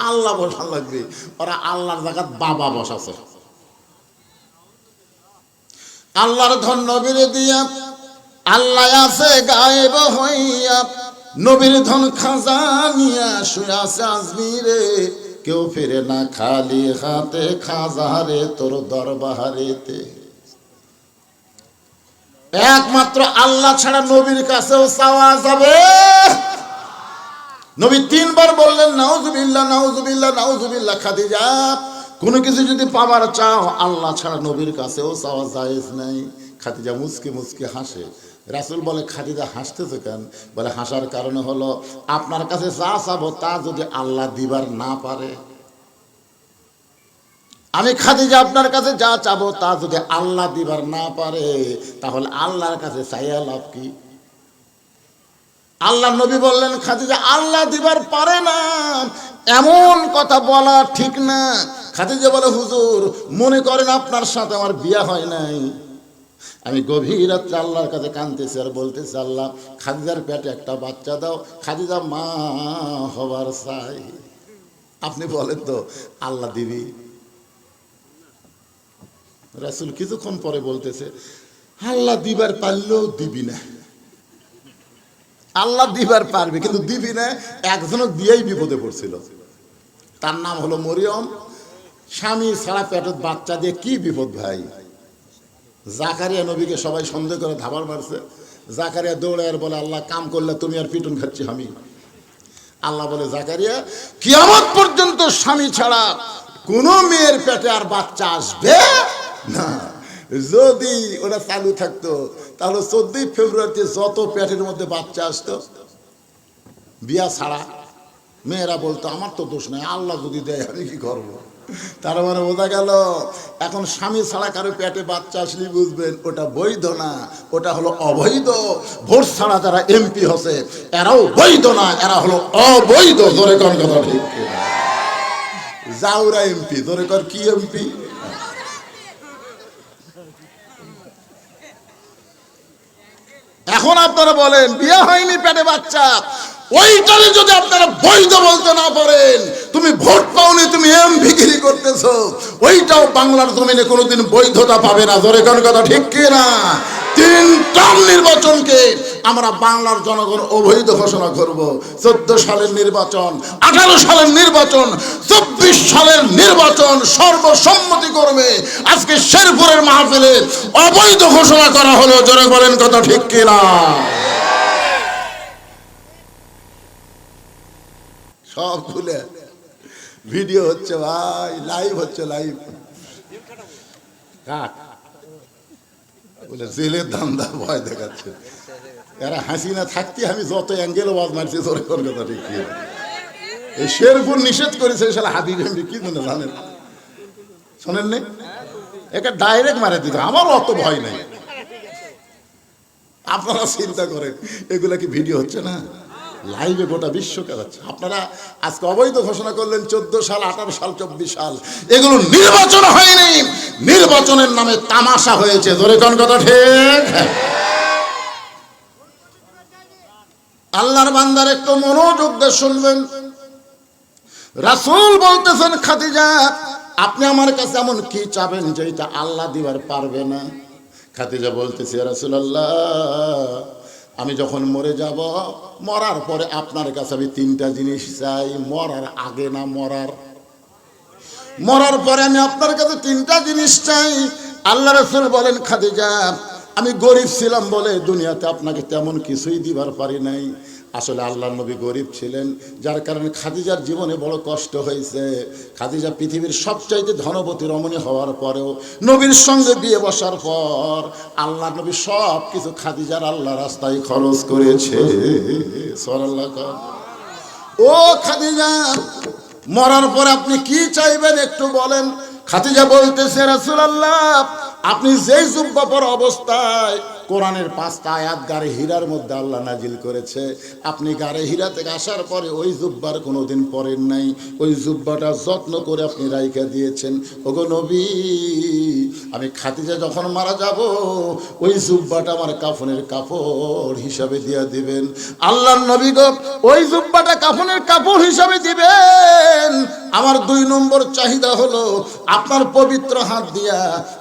আল্লাহ বসান লাগবে। ওরা আল্লাহর জায়গাত বাবা বসাছে। আল্লাহর ধন নবীরে দিয়া, আল্লাহ আছে গায়েব হইয়া, নবীর ধন খাজা নিয়া শুয়ে আছে আজমিরে। কেউ ফিরে না খালি হাতে, খাজারে তোর দরবারেতে। একমাত্র আল্লাহ ছাড়া নবীর কাছেও চাওয়া যাবে। নবী 3 বার বললেন নাউজুবিল্লাহ নাউজুবিল্লাহ নাউজুবিল্লাহ। খাদিজা, কোনো কিছু যদি পাবার চাও, আল্লাহ ছাড়া নবীর কাছেও চাওয়া জায়েজ নাই। খাদিজা মুচকে মুচকে হাসে। রাসূল বলে, খাদিজা হাসতেছে কেন? বলে, হাসার কারণে হলো আপনার কাছে যা চাবো তা যদি আল্লাহ দিবার না পারে। আমি খাদিজা আপনার কাছে যা চাবো তা যদি আল্লাহ দিবার না পারে, তাহলে আল্লাহর কাছে চাইয়া লাভ কি? আল্লাহ নবী বললেন, খাদিজা আল্লাহ দিবার পারে না এমন কথা বলা ঠিক না। খাদিজা বলে, হুজুর মনে করেন আপনার সাথে আমার বিয়া হয় নাই, আমি গভীর রাত্রে আল্লাহর কাছে কাঁদতেছি আর বলতেছি, আল্লাহ খাদিজার পেটে একটা বাচ্চা দাও, খাদিজা মা হবার চাই। আপনি বলেন তো আল্লাহ দিবি? রাসূল কিছুক্ষণ পরে বলতেছে, আল্লাহ দিবার পারলেও দিবি না। আল্লাহ দিবার পারবে কিন্তু দিবি না। একজনক দিয়েই বিপদে পড়ছিল, তার নাম হলো মরিয়ম। স্বামী ছাড়া পেটের বাচ্চা দিয়ে কি বিপদ ভাই। জাকারিয়া নবীকে সবাই সন্দেহ করে ধাবার মারছে। জাকারিয়া দৌড়ে আর বলে, আল্লাহ কাম করলে তুমি আর পিটন খাচ্ছি আমি। আল্লাহ বলে, জাকারিয়া কিয়ামত পর্যন্ত স্বামী ছাড়া কোনো মেয়ের পেটে আর বাচ্চা আসবে না। যদি ওটা চালু থাকতো তাহলে 14 ফেব্রুয়ারিতে যত পেটের মধ্যে বাচ্চা আসতো বিয়া ছাড়া, মেয়েরা বলতো আমার তো দোষ নাই, আল্লাহ যদি দেয় আমি কি করবো। তার মানে বোঝা গেল এখন স্বামী ছাড়া কারো পেটে বাচ্চা আসলে বুঝবেন ওটা বৈধ না, ওটা হলো অবৈধ। ভোট ছাড়া যারা এমপি হচ্ছে এরাও বৈধ না, এরা হলো অবৈধ। জোরে কোন কথা ঠিক? জাউরা এমপি, জোরে কর কি এমপি? এখন আপনারা বলেন বিয়ে হয়নি পেটে বাচ্চা, ওইটারে যদি আপনারা বৈধ বলতে না পারেন, তুমি ভোট পাওনি, তুমি এমপিগিরি করতেছো, ওইটাও বাংলার জমিনে কোনোদিন বৈধতা পাবে না। জোরে কোন কথা ঠিক কি না? 3 টার্ম নির্বাচনকে আমরা বাংলার জনগণ অবৈধ ঘোষণা করব। 14 সালের নির্বাচন, 18 সালের নির্বাচন, 24 সালের নির্বাচন সর্বসম্মতি করবে। আজকে শেরপুরের মাহফিলে অবৈধ ঘোষণা করা হলো। জোরে বলেন কথা ঠিক কি না? সব খুলে ভিডিও হচ্ছে ভাই, লাইভ হচ্ছে, লাইভ। বলে জেলের দামদার ভয় দেখাচ্ছে। এরা হাসিনা থাকতে আমি যত অ্যাঙ্গেল ওয়াজ মারছি, তোর কথা ঠিক কি? এই শেরপুর নিষেধ করেছে শালা হাবিব এমপি, কি জন্য জানেন? শোনেন নি? একে ডাইরেক্ট মারে দিত, আমার অত ভয় নাই। আপনারা চিন্তা করেন, এগুলা কি ভিডিও হচ্ছে না? লাইভে গোটা বিশ্বকে যাচ্ছে। আপনারা আজকে অবৈধ ঘোষণা করলেন 14 সাল, 18 সাল, 24 সাল, এগুলো নির্বাচন হয়নি, নির্বাচনের নামে তামাশা হয়েছে। ধরে কোন কথা ঠিক? আল্লাহর বান্দার একটু মনোযোগ দিয়ে শুনবেন। রাসূল বলতেছেন, খাদিজা আপনি আমার কাছে এমন কি চাবেন যেটা আল্লাহ দিবার পারবে না? খাদিজা বলতেছে, ইয়া রাসূলুল্লাহ, আমি যখন মরে যাব, মরার পরে আপনার কাছে আমি 3টা জিনিস চাই। মরার আগে না, মরার পরে আমি আপনার কাছে 3টা জিনিস চাই। আল্লাহ রাসূল বলেন, খাদিজা আমি গরিব ছিলাম বলে দুনিয়াতে আপনাকে তেমন কিছুই দিবার পারি নাই। আসলে আল্লাহর নবী গরিব ছিলেন, যার কারণে খাদিজার জীবনে বড় কষ্ট হয়েছে। খাদিজা পৃথিবীর সবচাইতে ধনবতী রমণী হওয়ার পরেও নবীর সঙ্গে বিয়ে বসার পর আল্লাহর নবী সব কিছু খাদিজার আল্লাহ রাস্তায় খরচ করেছে। সুবহানাল্লাহ। ও খাদিজা, মরার পর আপনি কি চাইবেন একটু বলেন। খাদিজা বলতেছে, রাসূলুল্লাহ আপনি যেই জুব্বা পরা অবস্থায় কোরআনের 5টা আয়াত গারে হীরার মধ্যে আল্লাহ নাজিল করেছে, আপনি গারে হীরা থেকে আসার পরে ওই জুব্বার কোনোদিন পরেন নাই, ওই জুব্বাটা যত্ন করে আপনি রাইখা দিয়েছেন। ওগো নবী, আমি খাদিজা যখন মারা যাব, ওই জুব্বাটা আমার কাফনের কাপড় হিসাবে দিয়া দিবেন। আল্লাহর নবী গো, ওই জুব্বাটা কাফনের কাপড় হিসাবে দিবেন। আমার 2 নম্বর চাহিদা হলো, আপনার পবিত্র হাত দিয়া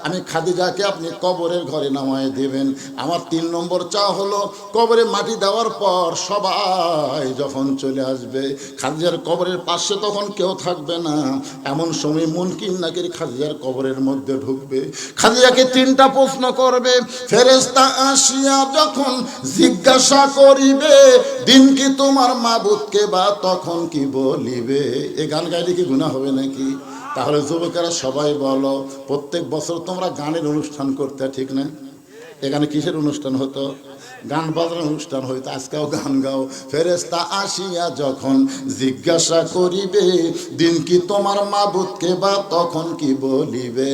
আমি খাদিজাকে আপনি কবরের ঘরে নামায় দিবেন। আমার 3 নম্বর চা হলো, কবরে মাটি দেওয়ার পর সবাই যখন চলে আসবে, খাদিজার কবরের পাশে তখন কেউ থাকবে না। এমন সময় মুনকির নাকির খাদিজার কবরের মধ্যে ঢুকবে, খাদিজাকে 3টা প্রশ্ন করবে। ফেরেশতা আসিয়া যখন জিজ্ঞাসা করিবে, দিন কি তোমার মাবুদকে, বা তখন কি বলিবে? এই গান গাইলে কি গুনাহ হবে নাকি? তাহলে যুবকেরা সবাই বলো, প্রত্যেক বছর তোমরা গানের অনুষ্ঠান করতে, ঠিক না? এখানে কিসের অনুষ্ঠান হতো? গান বাজনার অনুষ্ঠান হইতো। আজকেও গান গাও। ফেরেশতা আসিয়া যখন জিজ্ঞাসা করিবে, দিন কি তোমার মাবুদকে, বা তখন কি বলিবে?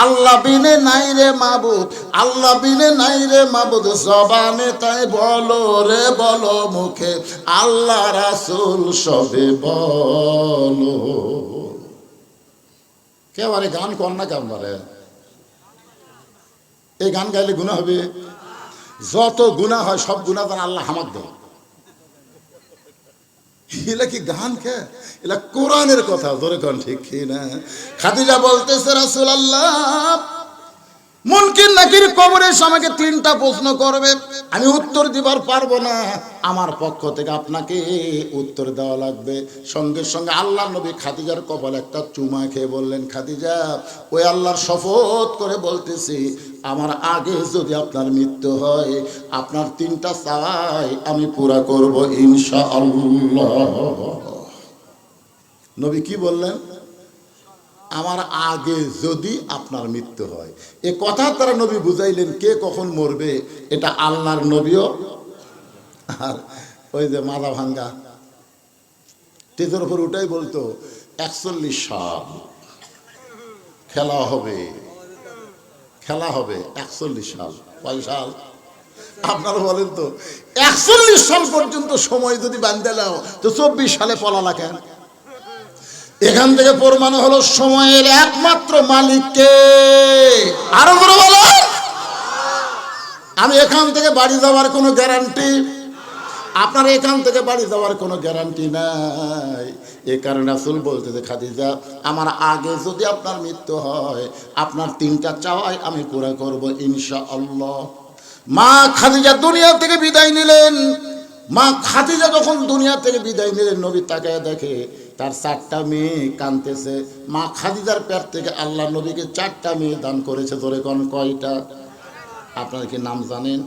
আল্লাহ বিনে নাই রে মাবুদ, আল্লাহ বিনে নাই রে মাবুদ, জবানে তাই বলো রে বলো, মুখে আল্লাহ রাসূল সবে বলো। কেবারে গান কর না কেবারে? এই গান গাইলে গুনাহ হবে? যত গুনাহ হয় সব গুনাহ যেন আল্লাহ হামাক দেয়। এলা কি গান কে? এলা কোরআনের কথা। ধরে কোন ঠিক কি না? খাদিজা বলতেছে, রাসূলুল্লাহ মুনকির নাকির কবরে আমাকে 3টা প্রশ্ন করবে, আমি উত্তর দিবার পারবো না। আমার পক্ষ থেকে আপনাকে উত্তর দেওয়া লাগবে। সঙ্গে সঙ্গে আল্লাহ নবী খাদিজার কপালে একটা চুমা খেয়ে বললেন, খাদিজা ওই আল্লাহর শপথ করে বলতেছি, আমার আগে যদি আপনার মৃত্যু হয়, আপনার 3টা চাই আমি পুরা করব ইনশাআল্লাহ। নবী কি বললেন? আমার আগে যদি আপনার মৃত্যু হয়। এ কথা তারা নবী বুঝাইলেন, কে কখন মরবে এটা আল্লাহর নবীও। আর ওই যে মাথা ভাঙ্গা তেজের উপর উঠাই বলতো, 41 সাল খেলা হবে, খেলা হবে 41 সাল। কয় সাল? আপনারা বলেন তো, 41 সাল পর্যন্ত সময় যদি বাঁধতে নাও, তো 24 সালে পলালা কেন? এখান থেকে প্রমাণ হলো সময়ের একমাত্র মালিককে। আরো করে বলো, আমি এখান থেকে বাড়ি যাওয়ার কোনো গ্যারান্টি, আপনার এখান থেকে বাড়ি যাওয়ার কোনো গ্যারান্টি নাই। এ কারণে রাসূল বলতেছে, খাদিজা আমার আগে যদি আপনার মৃত্যু হয়, আপনার 3টা চাওয়াই আমি পুরা করব ইনশাআল্লাহ। মা খাদিজা দুনিয়া থেকে বিদায় নিলেন। মা খাদিজা যখন দুনিয়া থেকে বিদায় নিলেন, নবী তাকায় দেখে তার 4টা মেয়ে কাঁদতেছে। মা খাদিজার পেট থেকে আল্লাহ নবীকে 4টা মেয়ে দান করেছে। ধরে কোন কয়টা? আপনারা কি নাম জানেন?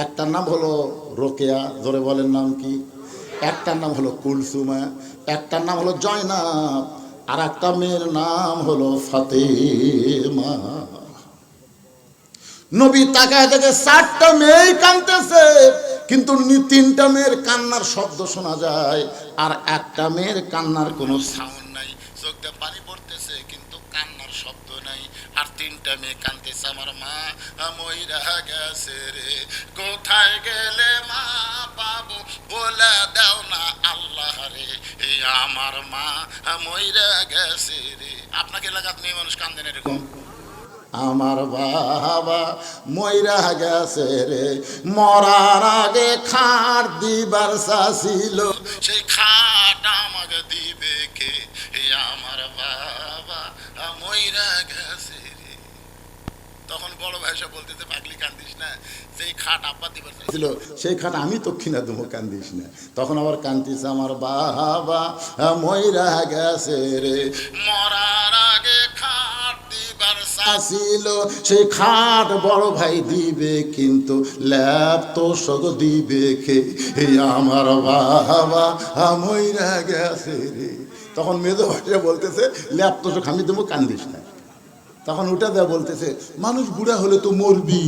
একটার নাম হলো রোকেয়া, ধরে বলেন নাম কি? একটার নাম হলো কুলসুমা, একটার নাম হলো জয়নাব, আর একটা মেয়ের নাম হলো ফাতেমা। নবী তাকায় দেখে 4টা মেয়েই কাঁদতেছে, কিন্তু 3টা মেয়ের কান্নার শব্দ শোনা যায়, আর একটা মেয়ের কান্নার কোনো সাউন্ড নাই। চোখ দিয়ে পানি পড়তেছে কিন্তু কান্নার শব্দ নাই। আর 3টা মেয়ে কাঁদতেছে, আমার মা মইরা গেছে রে, কোথায় গেলে মা পাবো বলে দাও না আল্লাহ রে, এই আমার মা মইরা গেছে রে। আপনাকে এলাকাত মেয়ে মানুষ কান্দেন এরকম? আমার বাবা মইরা গেছে রে, মরার আগে খাট দিবার চাইছিল, সেই খাট আমাকে দিবে কে, আমার বাবা মইরা গেছে রে। তখন বড় ভাই সব বলতেছে, পাগলি কান্দিস না, যেই খাট আব্বা দিবার চাইছিল সেই খাট আমি দক্ষিণা দেবো, কান্দিস না। তখন আবার কান্দিস, আমার বাবা মইরা গেছে রে, মরার আগে খাট দিবার চাইছিল, সেই খাট বড় ভাই দিবে, কিন্তু ল্যাপ তো সগ দিবে কে, আমার বাবা মইরা গেছে রে। তখন মেজো ভাইরা বলতেছে, ল্যাপ তো সগ আমি দেবো, কান্দিস না। তখন ওটা দেয়া বলতেছে, মানুষ বুড়া হলে তো মরবি,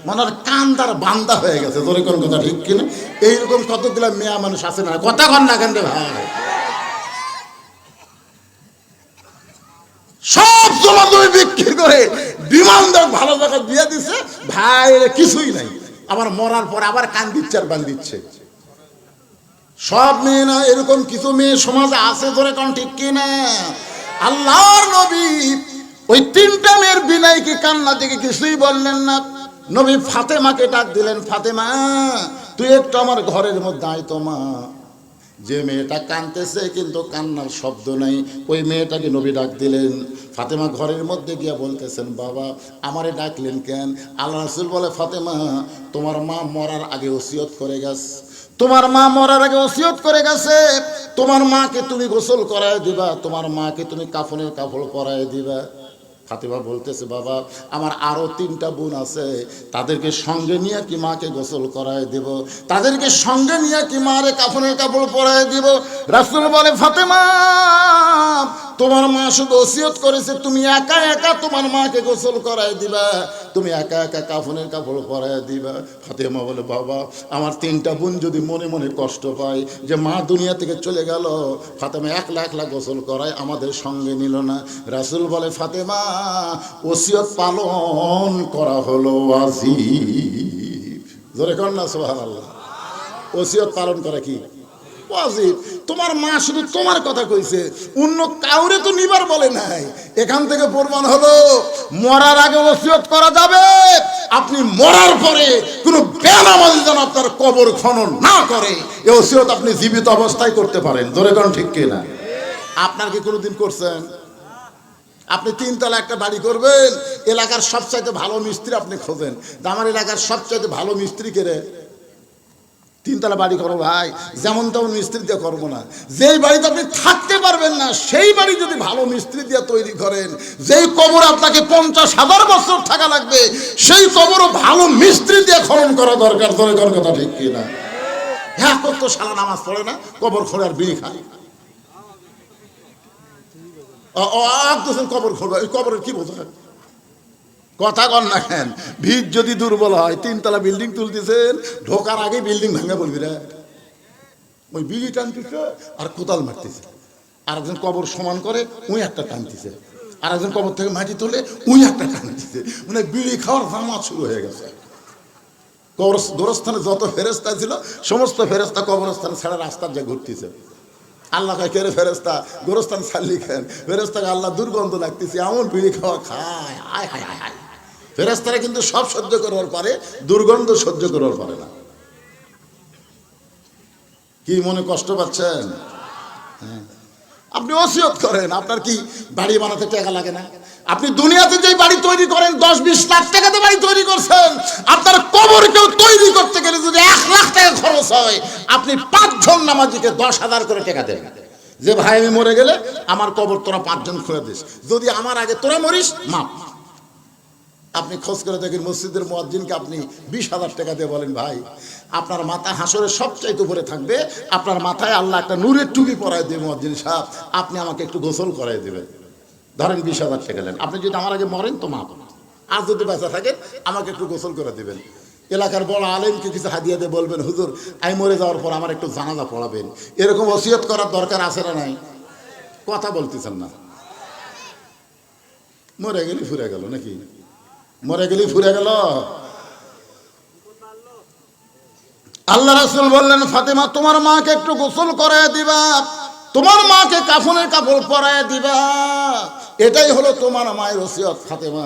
মানার কান্দার বান্দা হয়ে গেছে। তোর কোন কথা ঠিক কিনা? এইরকম কতগুলা মেয়া মানুষ আছে না, কথা কন না কেন ভাই? সব জমা জমি বিক্রি করে বিমানদার ভালো জায়গা দিয়ে দিছে, ভাই কিছুই নাই, আবার মরার পর আবার কান দিচ্ছে আর বান দিচ্ছে। সব মেয়ে না, এরকম কিছু মেয়ে সমাজে আছে, ধরে কোন ঠিক কিনা? আল্লাহর নবী ওই 3টা মেয়ের বিনয় কি কান্না থেকে কিছুই বললেন না। নবী ফাতেমাকে ডাক দিলেন, ফাতেমা তুই একটু আমার ঘরের মধ্যে আয় তো মা। যে মেয়েটা কাঁদতেছে কিন্তু কান্নার শব্দ নাই, ওই মেয়েটাকে নবী ডাক দিলেন। ফাতেমা ঘরের মধ্যে গিয়া বলতেছেন, বাবা আমারে ডাকলেন কেন? আল্লাহ রাসূল বলে, ফাতেমা তোমার মা মরার আগে ওসিয়ত করে গেছে, তোমার মা মরার আগে ওসিয়ত করে গেছে, তোমার মাকে তুমি গোসল করায় দিবা, তোমার মাকে তুমি কাফনের কাপড় পরায় দিবা। ফাতেমা বলতেছে, বাবা আমার আরো 3টা বোন আছে, তাদেরকে সঙ্গে নিয়ে কি মাকে গোসল করায় দিব, তাদেরকে সঙ্গে নিয়ে কি মারে কাফনের কাপড় পরায় দিব? রাসূল বলে, ফাতেমা তোমার মা শুধু ওসিয়ত করেছে তুমি একা একা তোমার মাকে গোসল করায় দিবা, তুমি একা একা কাফনের কাপড় পরায় দিবা। ফাতেমা বলে, বাবা আমার 3টা বোন যদি মনে মনে কষ্ট পায় যে মা দুনিয়া থেকে চলে গেল, ফাতেমা একলা একলা গোসল করায়, আমাদের সঙ্গে নিল না। রাসূল বলে, ফাতেমা ওসিয়ত পালন করা হলো ওয়াজিব। জোরে কর না সুবহানাল্লাহ। ওসিয়ত পালন করা কি ওয়াজিব। তোমার মা শুধু তোমার কথা কইছে, অন্য কাউরে তো নিবার বলে নাই। এখান থেকে প্রমাণ হলো মরার আগে ওসিয়ত করা যাবে, আপনি মরার পরে কোনো বেনামাজি যেন আপনার কবর খনন না করে, এই ওসিয়ত আপনি জীবিত অবস্থায় করতে পারেন। জোরে কোন ঠিক কিনা? আপনার কি কোনোদিন করছেন? আপনি 3 তলা একটা বাড়ি করবেন, এলাকার সবচাইতে ভালো মিস্ত্রি আপনি খোঁজেন, আমার এলাকার সবচাইতে ভালো মিস্ত্রি কে রে? 3 তলা বাড়ি করো ভাই, যেমন তেমন মিস্ত্রি দিয়ে করবো না। যেই বাড়িতে আপনি থাকতে পারবেন না সেই বাড়ি যদি ভালো মিস্ত্রি দিয়ে তৈরি করেন, যেই কবর আপনাকে 50,000 বছর থাকা লাগবে, সেই কবরও ভালো মিস্ত্রি দিয়ে খনন করা দরকার। ধরে করার কথা ঠিক কিনা? হ্যাঁ, কত সালা নামাজ পড়ে না, কবর খোঁড়ে আর বিড়ি খায়। কবর খোঁড়বে, ওই কবরের কি বোঝায়? কথা কন না কেন? ভিত যদি দুর্বল হয়, 3 তলা বিল্ডিং তুলতেছেন, ঢোকার আগে বিল্ডিং ভাঙা বলবি রে, ওই বিড়ি টানতেছে আর কোদাল মারতেছে, আর একজন কবর সমান করে ওই একটা টানতেছে, আর একজন কবর থেকে মাটি তোলে ওই একটা টানতেছে, মানে বিড়ি খাওয়ার জামাত শুরু হয়ে গেছে। গোরস্থানে যত ফেরেস্তা ছিল সমস্ত ফেরেস্তা কবরস্থানে ছাড়া রাস্তার যা ঘুরতেছে। আল্লাহ কয়, কে রে ফেরেস্তা, গোরস্থান ছাড়লি কেন? ফেরেস্তাকে আল্লাহ দুর্গন্ধ লাগতেছে, এমন বিড়ি খাওয়া খায়, আয় হায় হায় হায়। ফেরেস্তারা কিন্তু সব সহ্য করবার পারে, দুর্গন্ধ সহ্য করবার পারে না। কি মনে কষ্ট পাচ্ছেন? হ্যাঁ, আপনি ওসিয়ত করেন। আপনার কি বাড়ি বানাতে টাকা লাগে না? আপনি দুনিয়াতে যে বাড়ি তৈরি করেন 10-20 লাখ টাকাতে বাড়ি তৈরি করছেন, আপনার কবর কেউ তৈরি করতে গেলে যদি 1 লাখ টাকা খরচ হয়, আপনি 5 জন নামাজিকে 10,000 করে টাকা দেন যে ভাই আমি মরে গেলে আমার কবর তোরা 5 জন খুঁড়ে দিস, যদি আমার আগে তোরা মরিস মাপ। আপনি খোঁজ করে দেখেন মসজিদের মুয়াজ্জিনকে আপনি 20,000 টাকা দিয়ে বলেন ভাই আপনার মাথা হাসরের সবচাইতে উপরে থাকবে, আপনার মাথায় আল্লাহ একটা নূরের টুপি পরায় দিয়ে মুয়াজ্জিন সাহেব আপনি আমাকে একটু গোসল করাই দেবেন। ধরেন 20,000 টাকা দেন, আপনি যদি আমার আগে মরেন তো মাপ, আর যদি বেঁচে থাকেন আমাকে একটু গোসল করে দেবেন। এলাকার বড় আলেমকে কিছু হাদিয়া দিয়ে বলবেন হুজুর আমি মরে যাওয়ার পর আমার একটু জানাজা পড়াবেন। এরকম ওসিয়ত করার দরকার আছে না নাই? কথা বলতেছেন না। মরে গেলি ফুরে গেল নাকি? মরে গেলি ফুরে গেল। আল্লাহ রাসূল বললেন ফাতেমা তোমার মাকে একটু গোসল করায় দিবা, তোমার মাকে কাফনের কাপড় পরায় দিবা, এটাই হলো তোমার মায়ের ওসিয়ত। ফাতেমা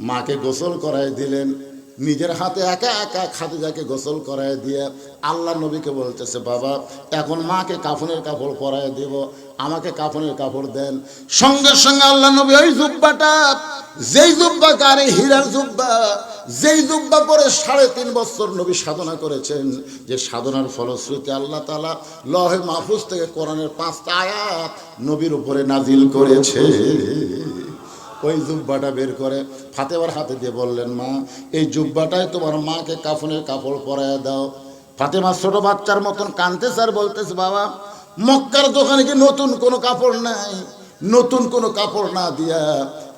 মাকে গোসল করায় দিলেন, নিজের হাতে একা একা খাদিজাকে গোসল করায় দিয়ে আল্লাহ নবীকে বলতেছে বাবা এখন মাকে কাফনের কাপড় পরায় দেব, আমাকে কাফনের কাপড় দেন। সঙ্গে সঙ্গে আল্লাহ নবী ওই জুব্বাটা, যেই জুব্বা কারে হীরার জুব্বা, যেই জুব্বা পরে 3.5 বছর নবী সাধনা করেছেন, যে সাধনার ফলশ্রুতি আল্লাহ তাআলা লৌহে মাহফুজ থেকে কোরআনের 5টা আয়াত নবীর উপরে নাজিল করেছে, ওই জুব্বাটা বের করে ফাতেমার হাতে দিয়ে বললেন মা এই জুব্বাটাই তোমার মাকে কাফনের কাপড় পরায় দাও। ফাতেমা ছোট বাচ্চার মতন কাঁদতেছে আর বলতেছে বাবা মক্কার দোকানে কি নতুন কোনো কাপড় নাই? নতুন কোনো কাপড় না দিয়া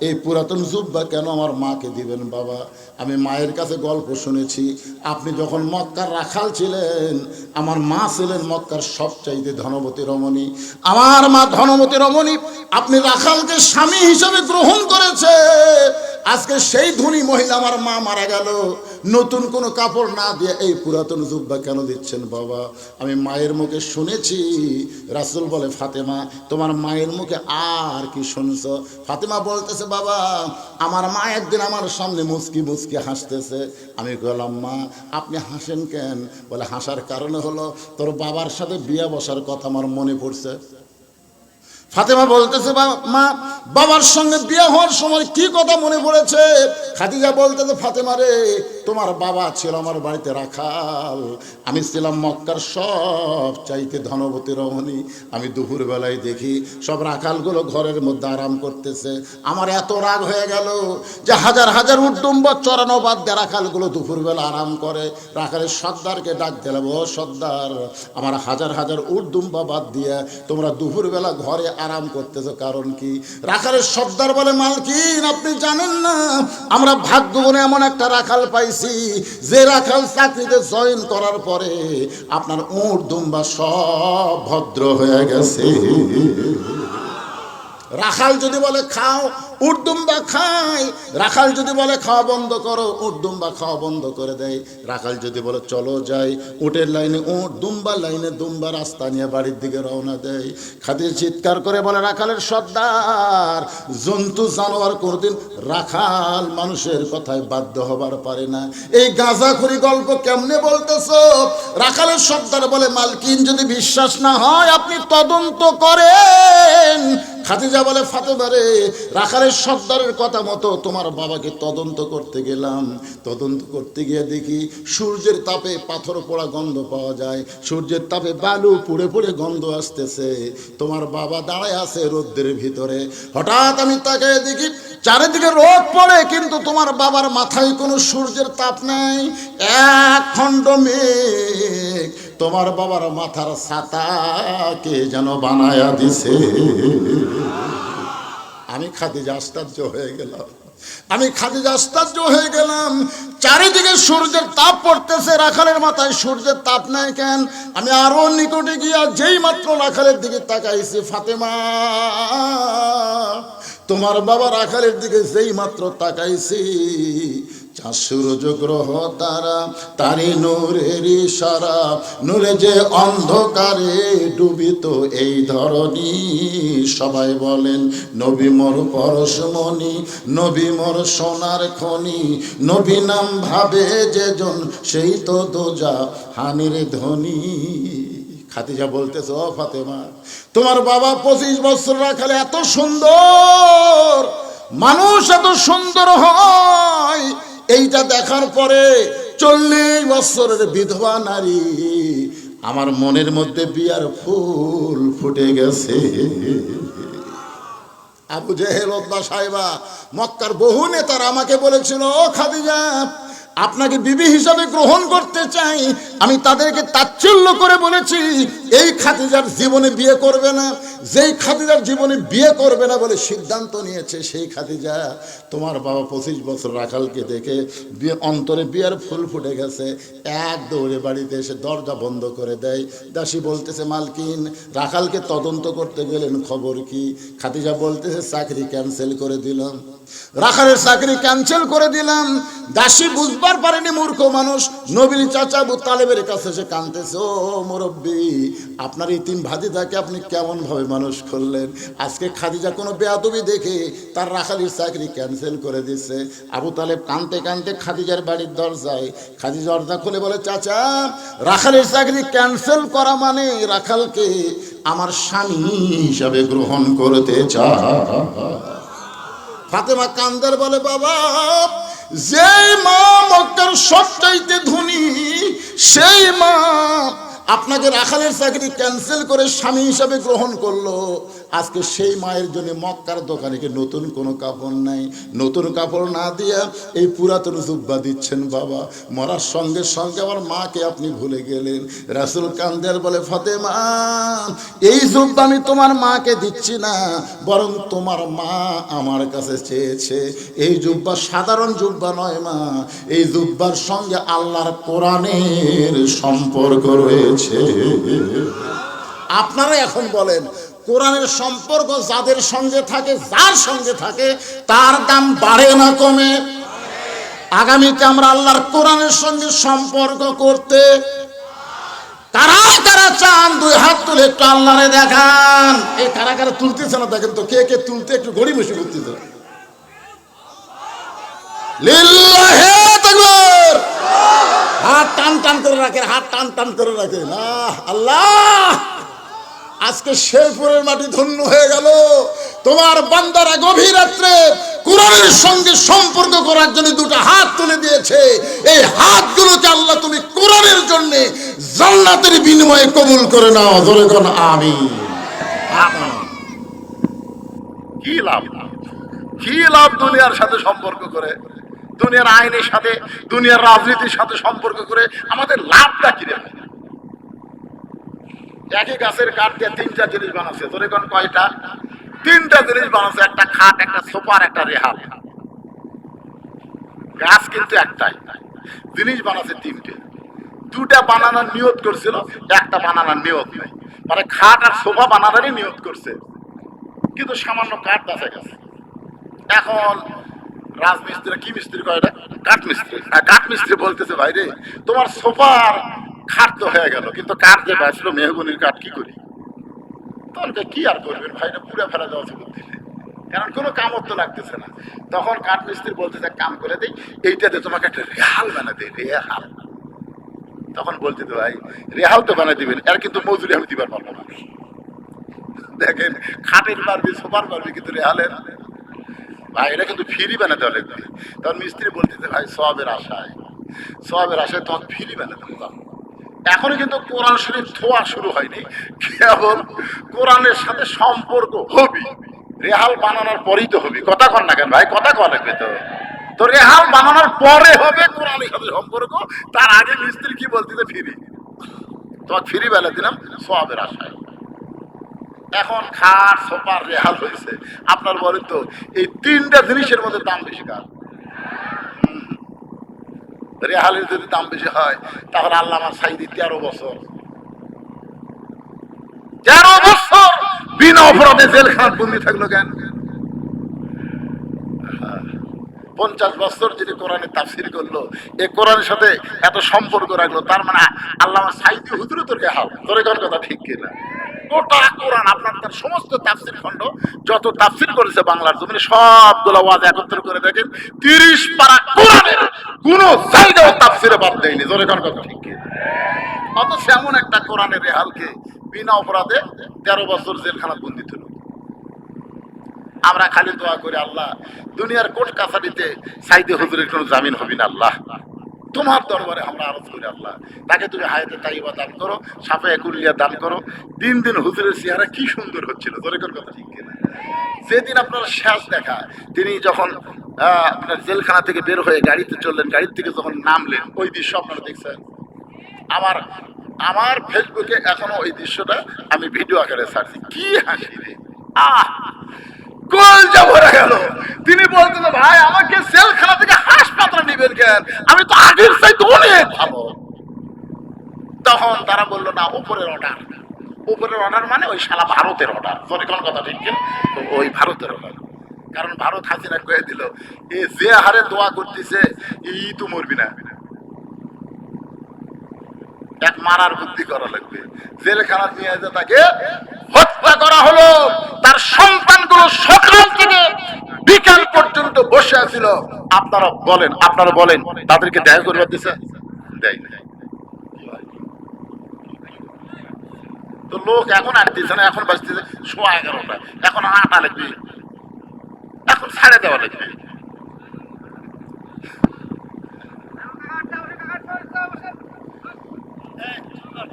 এই পুরাতন জুব্বা কেন আমার মাকে দিবেন? বাবা আমি মায়ের কাছে গল্প শুনেছি, আপনি যখন মক্কার রাখাল ছিলেন আমার মা ছিলেন মক্কার সবচাইতে ধনবতী রমণী, আমার মা ধনবতী রমণী, আপনি রাখালকে স্বামী হিসেবে গ্রহণ করেছে, আজকে সেই ধনী মহিলা আমার মা মারা গেল, নতুন কোনো কাপড় না দিয়ে এই পুরাতন জুব্বা কেন দিচ্ছেন? বাবা আমি মায়ের মুখে শুনেছি। রাসূল বলে ফাতেমা তোমার মায়ের মুখে আর কি শুনছ? ফাতেমা বলতেছে বাবা আমার মা একদিন আমার সামনে মুচকি মুচকি হাসতেছে, আমি বললাম মা আপনি হাসেন কেন? বলে হাসার কারণে হলো তোর বাবার সাথে বিয়ে বসার কথা আমার মনে পড়ছে। ফাতেমা বলতেছে মা বাবার সঙ্গে বিয়ে হওয়ার সময় কি কথা মনে পড়েছে? খাদিজা বলতেছে ফাতেমা রে তোমার বাবা ছিল আমার বাড়িতে রাখাল, আমি ছিলাম মক্কার সব চাইতে ধনবতী রমণী, আমি দুপুর বেলায় দেখি সব রাখালগুলো ঘরের মধ্যে আরাম করতেছে, আমার এত রাগ হয়ে গেল যে হাজার হাজার উড্ডুম্ব চড়ানো বাদ দিয়ে রাখালগুলো দুপুরবেলা আরাম করে। রাখালের সর্দারকে ডাক দিলাম ও সর্দার আমার হাজার হাজার উড্ডুম্বা বাদ দিয়ে তোমরা দুপুরবেলা ঘরে আরাম করতেছো কারণ কি? রাখালের সর্দার বলে মালকিন আপনি জানেন না আমরা ভাগ্যবনে এমন একটা রাখাল পাইছি যে রাখাল চাকরিতে জয়েন করার পরে আপনার উট দুম্বা সব ভদ্র হয়ে গেছে। রাখাল যদি বলে খাও উট দুম্বা খায়, রাখাল যদি বলে খাওয়া বন্ধ করো উট দুম্বা খাওয়া বন্ধ করে দেয়, রাখাল যদি বলে চলো যাই উটের লাইনে উট দুম্বার লাইনে দুম্বা রাস্তা নিয়ে বাড়ির দিকে রওনা দেয়। খাদিজা চিৎকার করে বলে রাখালের সর্দার জন্তু জানোয়ার কোনদিন রাখাল মানুষের কথায় বাধ্য হবার পারে না, এই গাঁজাখুরি গল্প কেমনে বলতেছো? রাখালের সর্দার বলে মালকিন যদি বিশ্বাস না হয় আপনি তদন্ত করেন। খাদিজা বলে ফাতেমা রে রাখালের সর্দারের কথা মতো তোমার বাবাকে তদন্ত করতে গেলাম, তদন্ত করতে গিয়ে দেখি সূর্যের তাপে পাথর পোড়া গন্ধ পাওয়া যায়, সূর্যের তাপে বালু পুড়ে পুড়ে গন্ধ আসতেছে, তোমার বাবা দাঁড়ায় আছে রোদ্রের ভিতরে। হঠাৎ আমি তাকে দেখি চারিদিকে রোদ পড়ে কিন্তু তোমার বাবার মাথায় কোনো সূর্যের তাপ নাই, এক খণ্ড মেঘ তোমার বাবার মাথার ছাতাকে যেন বানায়া দিছে। আমি খাদিজা আশ্চর্য হয়ে গেলাম, আমি খাদিজা আশ্চর্য হয়ে গেলাম, চারিদিকে সূর্যের তাপ পড়তেছে, রাখালের মাথায় সূর্যের তাপ নাই কেন? আমি আরো নিকটে গিয়া যেই মাত্র রাখালের দিকে তাকাইছি ফাতেমা তোমার বাবা রাখালের দিকে যেই মাত্র তাকাইছি চাঁদ সূর্য গ্রহ তারা তারি নূরের ইশারা, নূরে যে অন্ধকারে ডুবিত এই ধরনী, সবাই বলেন নবী মোর পরশমণি, নবী মোর সোনার খনি, নবী নাম ভাবে যেজন সেই তো দোজা হানির ধনী। খাদিজা বলতেছে, ও ফাতেমা, তোমার বাবা 25 বছর রাখালে এত সুন্দর, মানুষ এত সুন্দর হয়, এইটা দেখার পরে 40 বছরের বিধবা নারী আমার মনের মধ্যে বিয়ার ফুল ফুটে গেছে। আবু জেহেল, উতবা, সাইবা, মক্কার বহু নেতারা আমাকে বলেছিল, ও খাদিজা, আপনাকে বিবি হিসাবে গ্রহণ করতে চাই। আমি তাদেরকে তাচ্ছিল্য করে বলেছি, এই খাদিজার জীবনে বিয়ে করবে না। যেই খাদিজার জীবনে বিয়ে করবে না বলে সিদ্ধান্ত নিয়েছে, সেই খাদিজা তোমার বাবা 25 বছর রাখালকে দেখে বিয়ে অন্তরে বিয়ের ফুল ফুটে গেছে। এক দৌড়ে বাড়িতে এসে দরজা বন্ধ করে দেয়। দাসী বলতেছে, মালকিন, রাখালকে তদন্ত করতে গেলেন, খবর কি? খাদিজা বলতেছে, চাকরি ক্যান্সেল করে দিলাম, রাখালের চাকরি ক্যান্সেল করে দিলাম। দাসী বুঝবার পারেনি, মূর্খ মানুষ, নবীর চাচা আবু তালেবের কাছে সে কাঁদতেছে, ও মুরব্বী, আপনার ইতিম ভাতিজাকে আপনি কেমন ভাবে মানুষ করলেন? আজকে খাদিজা কোনো বেয়াদবি দেখে তার রাখালের চাকরি ক্যান্সেল করে দিচ্ছে। আবু তালেব কাঁদতে কাঁদতে খাদিজার বাড়ির দরজায়, খাদিজা দরজা খুলে বলে, চাচা, রাখালের চাকরি ক্যান্সেল করা মানে রাখালকে আমার স্বামী হিসাবে গ্রহণ করতে চায়। ফাতেমা কান্দার বলে, বাবা, যেই মা মক্কার সবচাইতে ধনী, সেই মা আপনাকে রাখালের চাকরি ক্যান্সেল করে স্বামী হিসাবে গ্রহণ করলো। আজকে সেই মায়ের জন্য মক্কার দোকানে নতুন কোনো কাপড় নাই, নতুন কাপড় না দিয়া এই পুরাতন জুব্বা দিচ্ছেন। বাবা, মরার সঙ্গে সঙ্গে আমার মাকে আপনি ভুলে গেলেন। রাসূল কান্দার বলে, ফাতেমা, এই জুব্বা আমি তোমার মাকে দিচ্ছি না, বরং তোমার মা আমার কাছে চেয়েছে। এই জুব্বা সাধারণ জুব্বা নয় মা, এই জুব্বার সঙ্গে আল্লাহর কোরআনের সম্পর্ক রয়েছে। আপনারা এখন বলেন, কোরআনের সম্পর্ক যাদের সঙ্গে থাকে, যার সঙ্গে থাকে, তার দাম বাড়ে না কমে? আগামীতে আমরা আল্লাহর কোরআনের সঙ্গে সম্পর্ক করতে কারা কারা চান? 2 হাত তুলে একটু আল্লাহরে দেখান। এই কারা কারা তুলতেছে না দেখেন তো, কে কে তুলতে একটু গড়িমসি করতেছে। লিল্লাহি তাকবীর। হাত টান টান করে রাখেন, হাত টান টান করে রাখেন। আল্লাহ, আজকে শেরপুরের মাটি ধন্য হয়ে গেল। তোমার বান্দারা গভীর রাত্রে কোরআনের সঙ্গে সম্পর্ক করার জন্য 2টা হাত তুলে দিয়েছে। এই হাতগুলোকে আল্লাহ তুমি কোরআনের জন্য জান্নাতের বিনিময়ে কবুল করে নাও। জোরে কোন আমিন। কি লাভ, কি লাভ দুনিয়ার সাথে সম্পর্ক করে, দুনিয়ার আইনের সাথে, দুনিয়ার রাজনীতির সাথে সম্পর্ক করে আমাদের লাভটা কি রে? একই গাছের কাঠ দিয়ে 3টা জিনিস বানাচ্ছে। তোর এখন কয়টা? 3টা জিনিস বানাচ্ছে, একটা খাট, একটা সোফার, একটা রেহাল। গাছ কিন্তু একটাই, জিনিস বানাচ্ছে 3টে। 2টা বানানোর নিয়ত করছিল, একটা বানানোর নিয়ত নাই। মানে খাট আর সোফা বানানোরই নিয়ত করছে, কিন্তু সামান্য কাঠ বাঁচা গেছে। এখন রাজমিস্ত্রি, কি মিস্ত্রি কয় এটা? কাঠ মিস্ত্রি। কাঠ মিস্ত্রি বলতেছে, ভাই রে, তোমার সোফার খাট তো হয়ে গেল, কিন্তু কাঠ যে বাঁচল মেহগনির কাঠ, কি করি? তখন কি আর করবেন ভাই, এটা পুরো ফেলা দেওয়া বুদ্ধি, কারণ কোনো কামত তো লাগতেছে না। তখন কাঠ মিস্ত্রি বলতেছে, কাম করে দেই, এইটাতে তোমাকে একটা রেহাল বানা দেয়, রেহাল। তখন বলতে তো, ভাই রেহাল তো বানাই দিবেন, এর কিন্তু মজুরি আমি দিবার পারবো না। দেখেন, খাটের পারবি, সোফার পারবি, কিন্তু রেহালের ভাই এটা কিন্তু ফ্রি বানাতে হলে। তখন মিস্ত্রি বলতেছে, ভাই সওয়াবের আশায়, সওয়াবের আশায় তোমাকে ফ্রি বানাতে হবে। এখনো কিন্তু কোরআন শরীফ ধোয়া শুরু হয়নি, কেবল কোরআনের সাথে সম্পর্ক হবি। রেহাল বানানোর পরেই তো হবি। কথা কন না কেন ভাই? কথা কন লাগবে তো। তো রেহাল বানানোর পরে হবে কোরআনের সাথে সম্পর্ক, তার আগে মিস্ত্রি কি বলতেছে, ফ্রি। তোমাকে ফ্রি বেলা দিলাম সওয়াবের আশায়। এখন খাট, সোফার, রেহাল হয়েছে। আপনার বলেন তো, এই 3টা জিনিসের মধ্যে দাম বেশি কার? রেহালের যদি দাম বেশি হয়, তাহলে আল্লামা সাঈদী 13 বছর বিনা অপরাধে জেলখানায় বন্দি থাকলো কেন? 50 বছর যিনি কোরআনের তাফসীর করলো, এই কোরআনের সাথে এত সম্পর্ক রাখলো, তার মানে আল্লামা সাঈদী হুজুরও তো রেহাল। তোরে কোন কথা ঠিক কিনা? গোটা কোরআন, আপনার তার সমস্ত তাফসীর খণ্ড যত তাফসীর করেছে বাংলার জমিনে, সবগুলো ওয়াজ একত্র করে দেখেন, 30 পারা কোরআনের কোন জায়গাও তাফসীরে বাদ দেয়নি। জোরে কোন কথা ঠিক কিনা? অথচ এমন একটা কোরআনের রেহালকে বিনা অপরাধে 13 বছর জেলখানা বন্দি ছিল। আমরা খালি দোয়া করি, আল্লাহ দুনিয়ার কোর্ট কাছারিতে সাইদে হুজুরের কোনো জামিন হবে না, আল্লাহ তোমার দরবারে আমরা আরজ করি, আল্লাহ তাকে তুমি হায়াতে তাইবা দান করো, সাফায়ে কুলিয়া দান করো। দিন দিন হুজুরের চেহারা কি সুন্দর হচ্ছিল, জোরে কোন কথা ঠিক কিনা? যেদিন আপনার শেষ দেখা, তিনি যখন আপনার জেলখানা থেকে বের হয়ে গাড়িতে চললেন, গাড়ির থেকে যখন নামলেন, ওই দৃশ্য আপনারা দেখছেন। আমার আমার ফেসবুকে এখনো ওই দৃশ্যটা আমি ভিডিও আকারে ছাড়ছি। কি হাসি রে, কলজা ভরে গেল। তিনি বলতেন, ভাই আমাকে জেলখানা থেকে হাসপাতালে নিবেন কেন, আমি তো আগের চাইতে অনেক ভালো। তখন তারা বললো, না উপরের অর্ডার। উপরের অর্ডার মানে ওই শালা ভারতের অর্ডার, তোর কোন কথা ঠিক কিনা? ওই ভারতের অর্ডার। কারণ ভারত হাসিনা কয়ে দিল, এ যে হারে দোয়া করতেছে ই তো মরবি না, এক মারার বুদ্ধি করা লাগবে। জেলখানা নিয়ে যে তাকে হত্যা করা হলো, তার সন্তানগুলো সকাল থেকে বিকাল পর্যন্ত বসে আছিল। আপনারা বলেন তাদেরকে দেখা করবার দিছে? দেয় না। তো লোক এখন আসতেছে না, এখন বাঁচতেছে 11:15, এখন আটা লাগবে, এখন ছাড়ে দেওয়া লাগবে।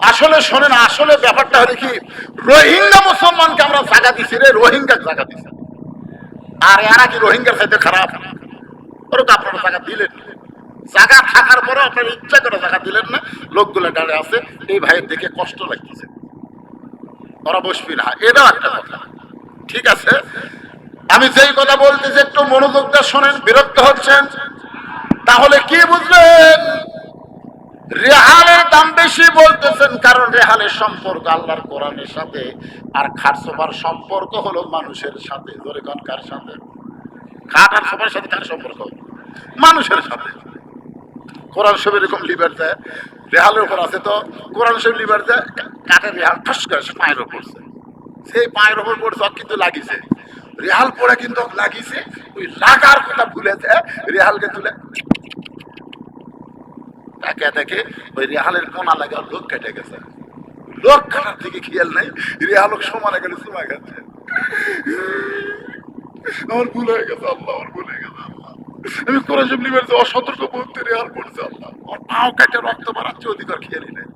আসলে শোনেন, আসলে ব্যাপারটা হলো কি, রোহিঙ্গা মুসলমানকে আমরা জায়গা দিছি রে, রোহিঙ্গা জায়গা দিছি। আর এরা কি রোহিঙ্গার চাইতে খারাপ? ওরা তো আপনারা জায়গা দিলেন, জায়গা থাকার পরে আপনার ইচ্ছা করে জায়গা দিলেন না। লোকগুলো দাঁড়ে আছে, এই ভাইয়ের দেখে কষ্ট লাগতেছে, ওরা বসবি না, এটাও একটা কথা। ঠিক আছে, আমি যেই কথা বলতেছি একটু মনোযোগ দিয়ে শোনেন, বিরক্ত হচ্ছেন তাহলে কি বুঝলেন? রেহালের দাম বেশি বলতেছেন কারণ রেহালের সম্পর্ক আল্লাহর কোরআনের সাথে, আর খাট সোফার সম্পর্ক হলো মানুষের সাথে। ধরে কোন কার সাথে? খাট আর সোফার সাথে কার সম্পর্ক? মানুষের সাথে। কোরআন শরীফ এরকম লিভার দেয়, রেহালের উপর আছে, তো কোরআন শরীফ লিভার দেয়, কাঠের রেহাল ঠাস করে সে পায়ের উপর পড়ছে, সেই পায়ের উপর পড়ছে, কিন্তু লাগিছে রেহাল পড়ে, কিন্তু লাগিছে ওই লাগার কথা ভুলেছে, রেহালকে তুলে তাকে দেখে ওই রেহালের কোনা লাগে, লোক কেটে গেছে। লোক কাটার দিকে খেয়াল নাই, রেহালক সমানে গেলে চুমা গেছে। আমার ভুল হয়ে গেছে আল্লাহ, আমার ভুল হয়ে গেছে আল্লাহ, আমি কোরআন শরীফ লিভার অসতর্ক বলতে রেহাল পড়ছে আল্লাহ, আমার পাও কেটে রক্ত বাড়াচ্ছে, অধিকার খেয়ালই নেই।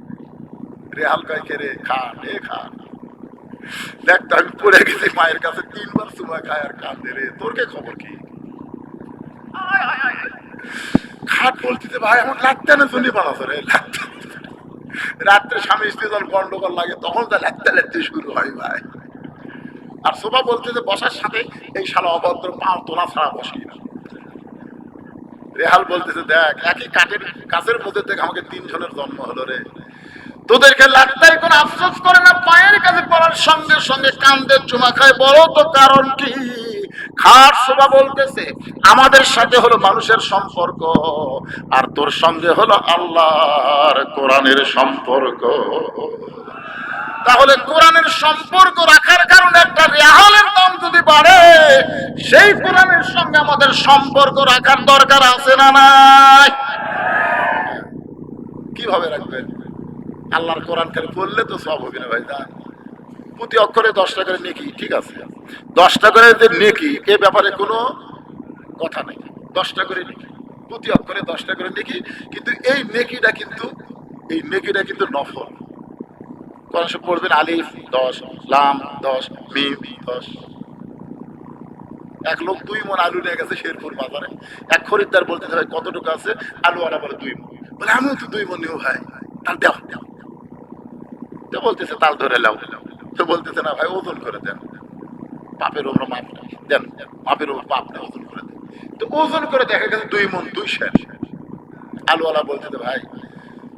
রেহাল কয়, কে রে, খান এ খান। দেখতো আমি পড়ে গেছি মায়ের কাছে, 3 বার চুমা খায় আর কান্দে রে, তোর কে খবর কি? খাট বলতেছে, ভাই আমার লাগতে না শুনি বানাছো রে, রাত্রে স্বামী স্ত্রী যখন গন্ডগোল লাগে তখন তো লাগতে লাগতে শুরু হয় ভাই। আর সোফা বলতেছে, বসার সাথে এই শালা অভদ্র পাও তোলা ছাড়া বসি না। রেহাল বলতেছে, দেখ একই কাছের মধ্যে থেকে আমাকে 3 জনের জন্ম হলো রে, তোদেরকে লাগতাই কোনো আফসোস করে না, পায়ের কাছে পড়ার সঙ্গে সঙ্গে কান্দে চুমা খায়, বলো তো কারণ কি? খাট সোফা বলতেছে, আমাদের সাথে হলো মানুষের সম্পর্ক, আর তোর সঙ্গে হলো আল্লাহর কোরআনের সম্পর্ক। তাহলে কোরআনের সম্পর্ক রাখার কারণে একটা রেহালের দাম যদি বাড়ে, সেই কোরআনের সঙ্গে আমাদের সম্পর্ক রাখার দরকার আছে না নাই? কিভাবে রাখবেন? আল্লাহর কোরআন খালি পড়লে তো সব হবে না ভাই, না প্রতি অক্ষরে 10টা করে নেকি, ঠিক আছে 10টা করে যে নেকি, এ ব্যাপারে কোনো কথা নেই, 10টা করে নেকি, প্রতি অক্ষরে 10টা করে নেকি। কিন্তু এই নেকিটা কিন্তু নফল। কোরআন শরীফ পড়বেন, আলিফ 10, লাম 10, মিম 10। এক লোক 2 মণ আলু নিয়ে গেছে শেরপুর বাজারে, এক খরিদ্দার বলতেছে, ভাই কতটুকু আছে? আলুওয়ালা বলে 2 মণ। বলে আমিও তো 2 মণ নিও ভাই, তার দেও। তো বলতেছে তাল ধরে লাও, তো বলতেছে না ভাই ওজন করে দেন, পাপের ওপর মাপ দেন, মাপের ওপর পাপ না, ওজন করে দেন। তো ওজন করে দেখা গেছে 2 মণ 2 সের। আলুওয়ালা বলতেছে, ভাই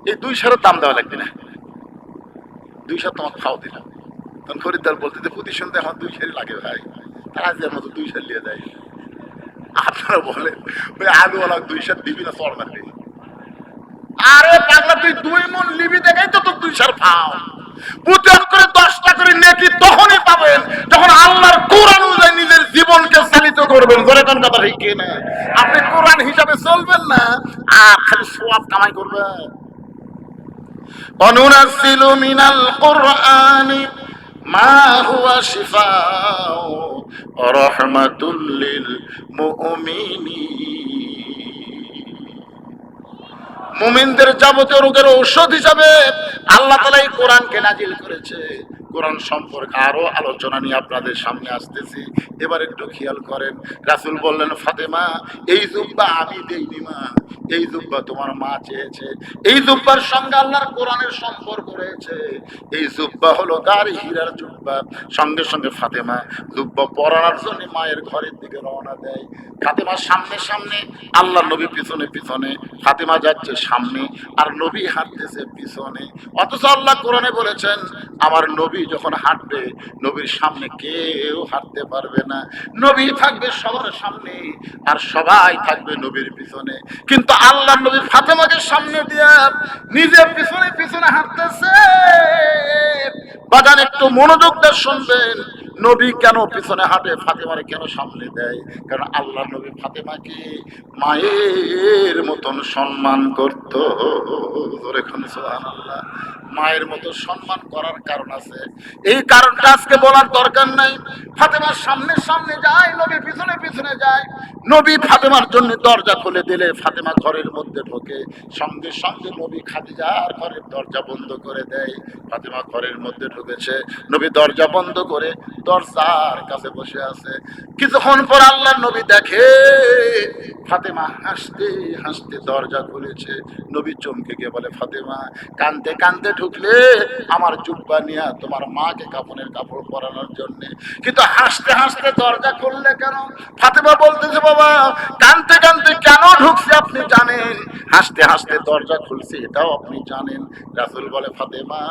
এই 2 সেরের দাম দেওয়া লাগবে না, 2 সের তোমার খাও দিলাম। তখন খরিদ্দার বলতেছে, প্রতি সন্ধ্যে আমার 2 সেরই লাগে ভাই, তার আজকের মতো 2 সের নিয়ে যায়। আপনারা বলেন ওই আলুওয়ালা 2 সের দিবি না চড় মারবি? আরে পাগলা, তুই 2 মণ লিবি দেখাই তো তোর 2 সের পাও। প্রতি অক্ষরে 10টা করে নেকি তখনই পাবেন যখন আল্লাহর কোরআন অনুযায়ী নিজের জীবনকে চালিত করবেন। ধরে কোন কথা ঠিক না? আপনি কোরআন হিসাবে চলবেন না আর খালি সওয়াব কামাই করবেন। অনুনাজ্জিলু মিনাল কুরআনি মা হুয়া শিফাউ ওয়া রাহমাতুল লিল মুমিনিন। মুমিনদের যাবতীয় রোগের ঔষধ হিসাবে আল্লাহ তাআলা এই কোরআনকে নাজিল করেছে। কোরআন সম্পর্কে আরো আলোচনা নিয়ে আপনাদের সামনে আসতেছি। এবার একটু খেয়াল করেন, রাসূল বললেন, ফাতেমা এই জুব্বা আমি দেইনি মা, এই জুব্বা তোমার মা চেয়েছে। এই জুব্বার সঙ্গে আল্লাহর কোরআনের সম্পর্ক রয়েছে। এই জুব্বা হলো গাড়ি হীরার জুব্বা। সঙ্গে সঙ্গে ফাতেমা জুব্বা পরানোর জন্য মায়ের ঘরের দিকে রওনা দেয়। ফাতেমার সামনে সামনে, আল্লাহ নবী পিছনে পিছনে, ফাতেমা যাচ্ছে সামনে আর নবী হাঁটতেছে পিছনে। অথচ আল্লাহ কোরআনে বলেছেন, আমার নবী যখন হাঁটবে নবীর সামনে কেউ হাঁটতে পারবে না, নবী থাকবে সবার সামনে আর সবাই থাকবে নবীর পিছনে। কিন্তু আল্লাহ নবী ফাতেমাকে সামনে দিয়ে নিজে পিছনে পিছনে হাঁটতেছে। বাজান একটু মনোযোগ দিয়ে শুনবেন, নবী কেন পিছনে হাঁটে, ফাতেমারে কেন সামনে দেয়? কারণ আল্লাহ নবী ফাতেমাকে মায়ের মতন সম্মান করত। সুবহানাল্লাহ। মায়ের মতো সম্মান করার কারণ আছে, এই কারণটা আজকে বলার দরকার নাই। ফাতেমার সামনে সামনে যায়, নবী পিছনে পিছনে যায়। নবী ফাতেমার জন্য দরজা খুলে দিলে ফাতেমা ঘরের মধ্যে ঢোকে। সঙ্গে সঙ্গে নবী খাদিজার ঘরের দরজা বন্ধ করে দেয়। ফাতেমা ঘরের মধ্যে ঢুকেছে, নবী দরজা বন্ধ করে দরজার কাছে বসে আছে। কিছুক্ষণ পর আল্লাহর নবী দেখে ফাতেমা হাসতে হাসতে দরজা খুলেছে। নবী চমকে গিয়ে বলে, ফাতেমা কাঁদতে কাঁদতে ঢুকলে আমার জুব্বা নিয়ে তোমার মাকে কাফনের কাপড় পরানোর জন্য, কিন্তু হাসতে হাসতে দরজা খুললে কেন? ফাতেমা বলতেছে, বাবা কাঁদতে কাঁদতে কেন ঢুকছে আপনি জানেন, হাসতে হাসতে দরজা খুলছে এটাও আপনি জানেন। রাসূল বলে, ফাতেমা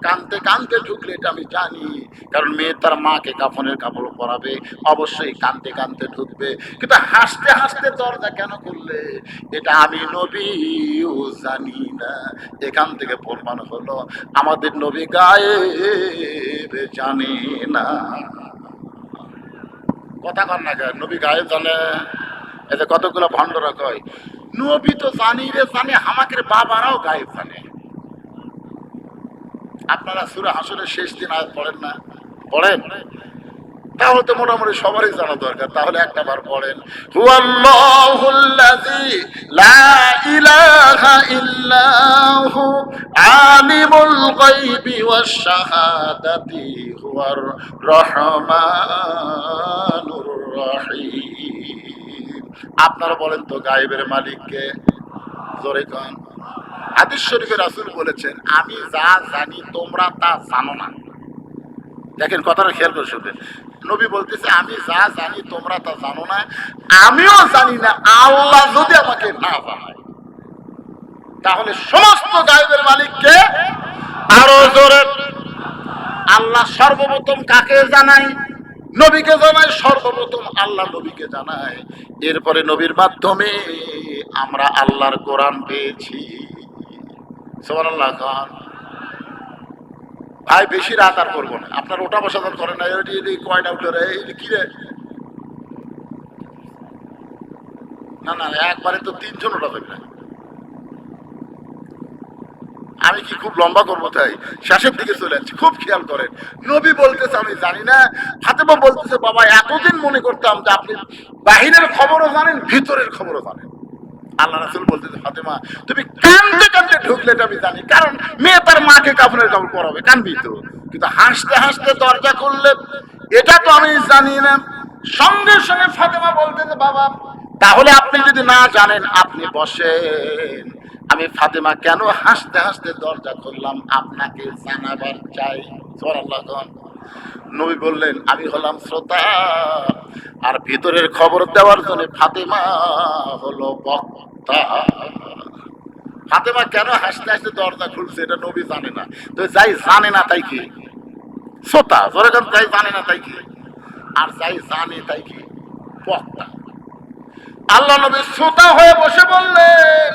কাঁদতে কাঁদতে ঢুকলে এটা আমি জানি, কারণ মেয়ে তার মাকে কাফনের কাপড় পরাবে, অবশ্যই কাঁদতে কাঁদতে ঢুকবে, কিন্তু হাসতে হাসতে দরজা কেন খুললে এটা আমি নবীও জানি না। এখান থেকে প্রমাণ হলো আমাদের নবী গায়েব জানে না। কথা কর না, নবী গায়েব জানে? এতে কতগুলো ভণ্ডরা কয় নবী তো জানি রে জানে, আমাদের বাবারাও গায়েব জানে। আপনারা সূরা হাসরের শেষ দিন আয়াত পড়েন না? পড়েন? তাহলে তো মোটামুটি সবারই জানা দরকার। তাহলে একটা বার পড়েন, হুয়াল্লাহুল্লাযী লা ইলাহা ইল্লাহু আলিমুল গায়বি ওয়াশ শাহাদাতি হুয়ার রহমানুর রহিম। আপনারা বলেন তো গায়েবের মালিক কে? জোরে কোন। হাদিস শরীফে রাসূল বলেছেন, আমি যা জানি তোমরা তা জানো না। দেখেন কথাটা খেয়াল করে শুনবেন। নবী বলতেছে, আমি যা জানি তোমরা তা জানো না, আমিও জানি না আল্লাহ যদি আমাকে না জানায়। তাহলে সমস্ত গায়েবের মালিক কে? আরো জোরে। আল্লাহ সর্বপ্রথম কাকে জানায়? নবীকে জানায়। সর্বপ্রথম আল্লাহ নবীকে জানায়, এরপরে নবীর মাধ্যমে আমরা আল্লাহর কোরআন পেয়েছি। সুবহানাল্লাহ। ভাই বেশি রাত আর করবো না, আপনার ওটা বসা করেন না। কয়টা উঠে রে, কি রে? না না, একবারে তো 3 জন ওটা দেবে না। আমি কি খুব লম্বা করবো? তাই শেষের দিকে চলে যাচ্ছি, খুব খেয়াল করেন। নবী বলতেছে আমি জানি না, ফাতেমা বলতেছে, বাবা এতদিন মনে করতাম যে আপনি বাহিরের খবরও জানেন ভিতরের খবরও জানেন। আল্লাহ রাসূল বলতেছে, ফাতেমা তুমি কাঁদতে কাঁদতে ঢুকলে এটা আমি জানি, কারণ মেয়ে তার মাকে কাফনের কাপড় পরাবে, কানবি তো, কিন্তু হাসতে হাসতে দরজা খুললে এটা তো আমি জানি না। সঙ্গে সঙ্গে ফাতেমা বলতেছে, বাবা তাহলে আপনি যদি না জানেন আপনি বসেন, আমি ফাতেমা কেন হাসতে হাসতে দরজা খুললাম আপনাকে জানাবার চাই। সুবহানাল্লাহ। নবী বললেন, আমি হলাম শ্রোতা, আর ভিতরের খবর দেওয়ার জন্য ফাতেমা হলো বক্তা। ফাতেমা কেন হাসতে হাসতে দরজা খুলছে এটা নবী জানে না, তো যাই জানে না তাই কি শ্রোতা? যেরকম যাই জানে না তাই কি, আর যাই জানে তাই কি বক্তা। আল্লাহ নবী শ্রোতা হয়ে বসে বললেন,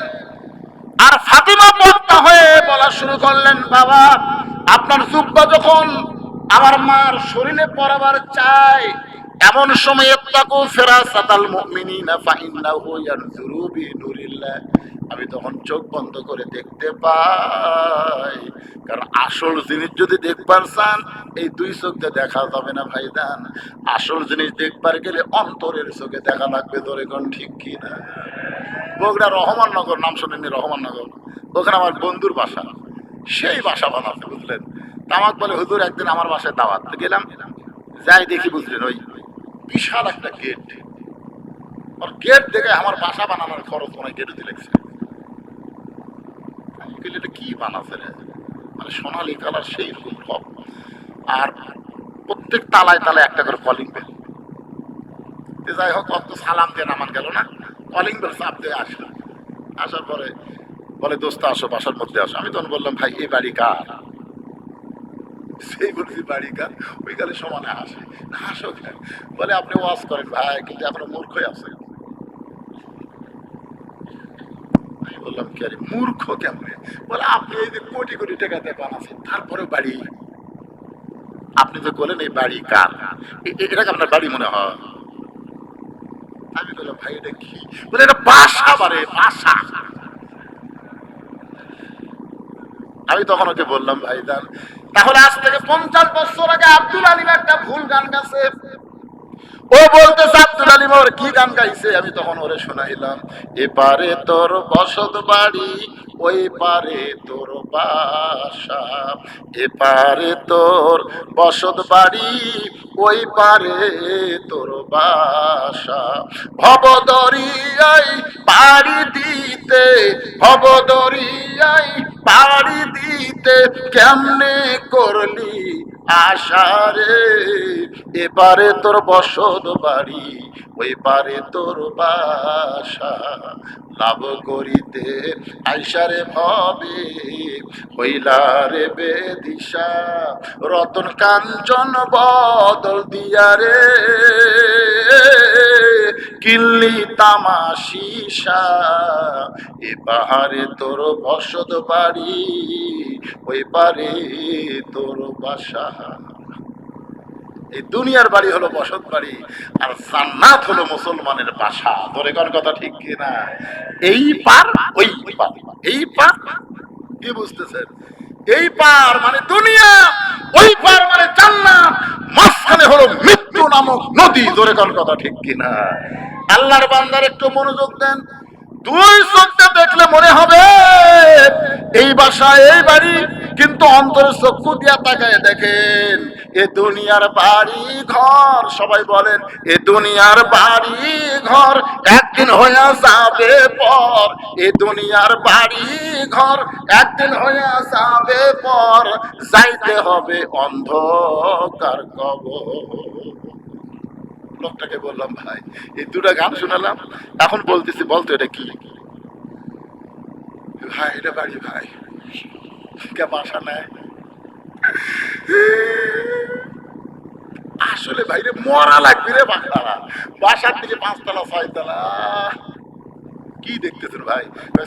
আর ফাতেমা বক্তা হয়ে বলা শুরু করলেন, বাবা আপনার জুব্বা যখন আমার মার শরীরে পরাবার চাই, এমন সময় ইত্তাকু ফিরাসাতাল মুমিনিনা ফাইন্নাহু ইয়ানজুরু বিনুরিল্লাহ। আমি তখন চোখ বন্ধ করে দেখতে পাই, কারণ আসল জিনিস যদি দেখবার চান এই দুই চোখ দিয়ে দেখা যাবে না ভাইজান। আসল জিনিস দেখবার গেলে অন্তরের চোখে দেখা লাগবে। ধরে কোন ঠিক কি না? বগুড়া রহমাননগর, নাম শোনেননি? রহমাননগর, ওখানে আমার বন্ধুর বাসা। সেই বাসা বানাতে, বুঝলেন। তামাক বলে হুজুর একদিন আমার বাসায় দাওয়াত গেলাম, যাই দেখি বুঝলেন ওই বিশাল একটা গেট। আর গেট দেখে আমার বাসা বানানোর খরচ অনেক গেটে দিলেছে। এটা কি বানাচ্ছে রে, মানে সোনালি কালার সেই রকম সব। আর প্রত্যেক তালায় তালায় একটা করে কলিং বেল। যাই হোক, অত সালাম দিয়ে নামান গেল না, কলিং বেল চাপ দিয়ে আসলো। আসার পরে বলে দোস্ত আসো, বাসার মধ্যে আসো। আমি তখন বললাম ভাই এই বাড়ি কার? সেই বলছি বাড়ি কার? ওই কালে সমানে আসে না, আসো কেন? বলে আপনি ওয়াজ করেন ভাই, কিন্তু এখনো মূর্খই আছে। আমি বললাম কি আরে মূর্খ কেমনে? বলে আপনি এই যে কোটি কোটি টাকাতে বানাচ্ছেন, তারপরে বাড়ি। আপনি তো বলেন এই বাড়ি কার, এটাকে আপনার বাড়ি মনে হয়? আমি বললাম ভাই এটা কি? বলে এটা বাসা, বারে বাসা। আমি তখন ওকে বললাম ভাইজান, তাহলে আজ থেকে 50 বছর আগে আব্দুল আলিম একটা ভুল গান গাছে। ও বলতেছে আব্দুল আলিম ওর কি গান গাইছে। আমি তখন ওরে শোনাইলাম, এপারে তোর বসত বাড়ি, ওই পারে তোর বাসা। এপারে তোর বসত বাড়ি, ওই পারে তোর বাসা। ভবদরিয়ায় পাড়ি দিতে, ভবদরিয়ায় পাড়ি দিতে কেমনে করলি আশারে। এবারে তোর বসত বাড়ি, ওই পারে তোর বাসা। লাভ করিতে আইসারে ভবে, হইলারে বেদিশা। রতন কাঞ্চন বদল দিয়া রে, কিল্লি তামাশিসা। এ পাহাড়ে তোর বসত বাড়ি, ওই পারে তোর বাসা। এই দুনিয়ার বাড়ি হলো বসত বাড়ি, আর জান্নাত হলো মুসলমানের বাসা। তোরে কোন কথা ঠিক কিনা? এই পার ওই পার, এই পার কি বুঝতেছেন? এই পার মানে দুনিয়া, ওই পার মানে জান্নাত, মাঝখানে হলো মৃত্যু নামক নদী। তোরে কোন কথা ঠিক কিনা? আল্লাহর বান্দার একটু মনোযোগ দেন। দুই চোখটা দেখলে মনে হবে এই বাসা এই বাড়ি, কিন্তু অন্তরের চক্ষু দিয়া তাকায় দেখেন এ দুনিয়ার বাড়ি ঘর। সবাই বলেন এ দুনিয়ার বাড়ি ঘর একদিন হইয়া যাবে পর। এ দুনিয়ার বাড়ি ঘর একদিন হইয়া যাবে পর, যাইতে হবে অন্ধকার কবর। লোকটাকে বললাম ভাই এই দুটা গান শোনালাম, এখন বলতেছি বলতো এটা কি? ভাই এটা বাড়ি ভাই, কে বাসা নেয়? আসলে ভাইরে মরা লাগবে রে বাসারা। বাসার দিকে 5 তলা 6 তলা কি দেখতেছেন ভাই?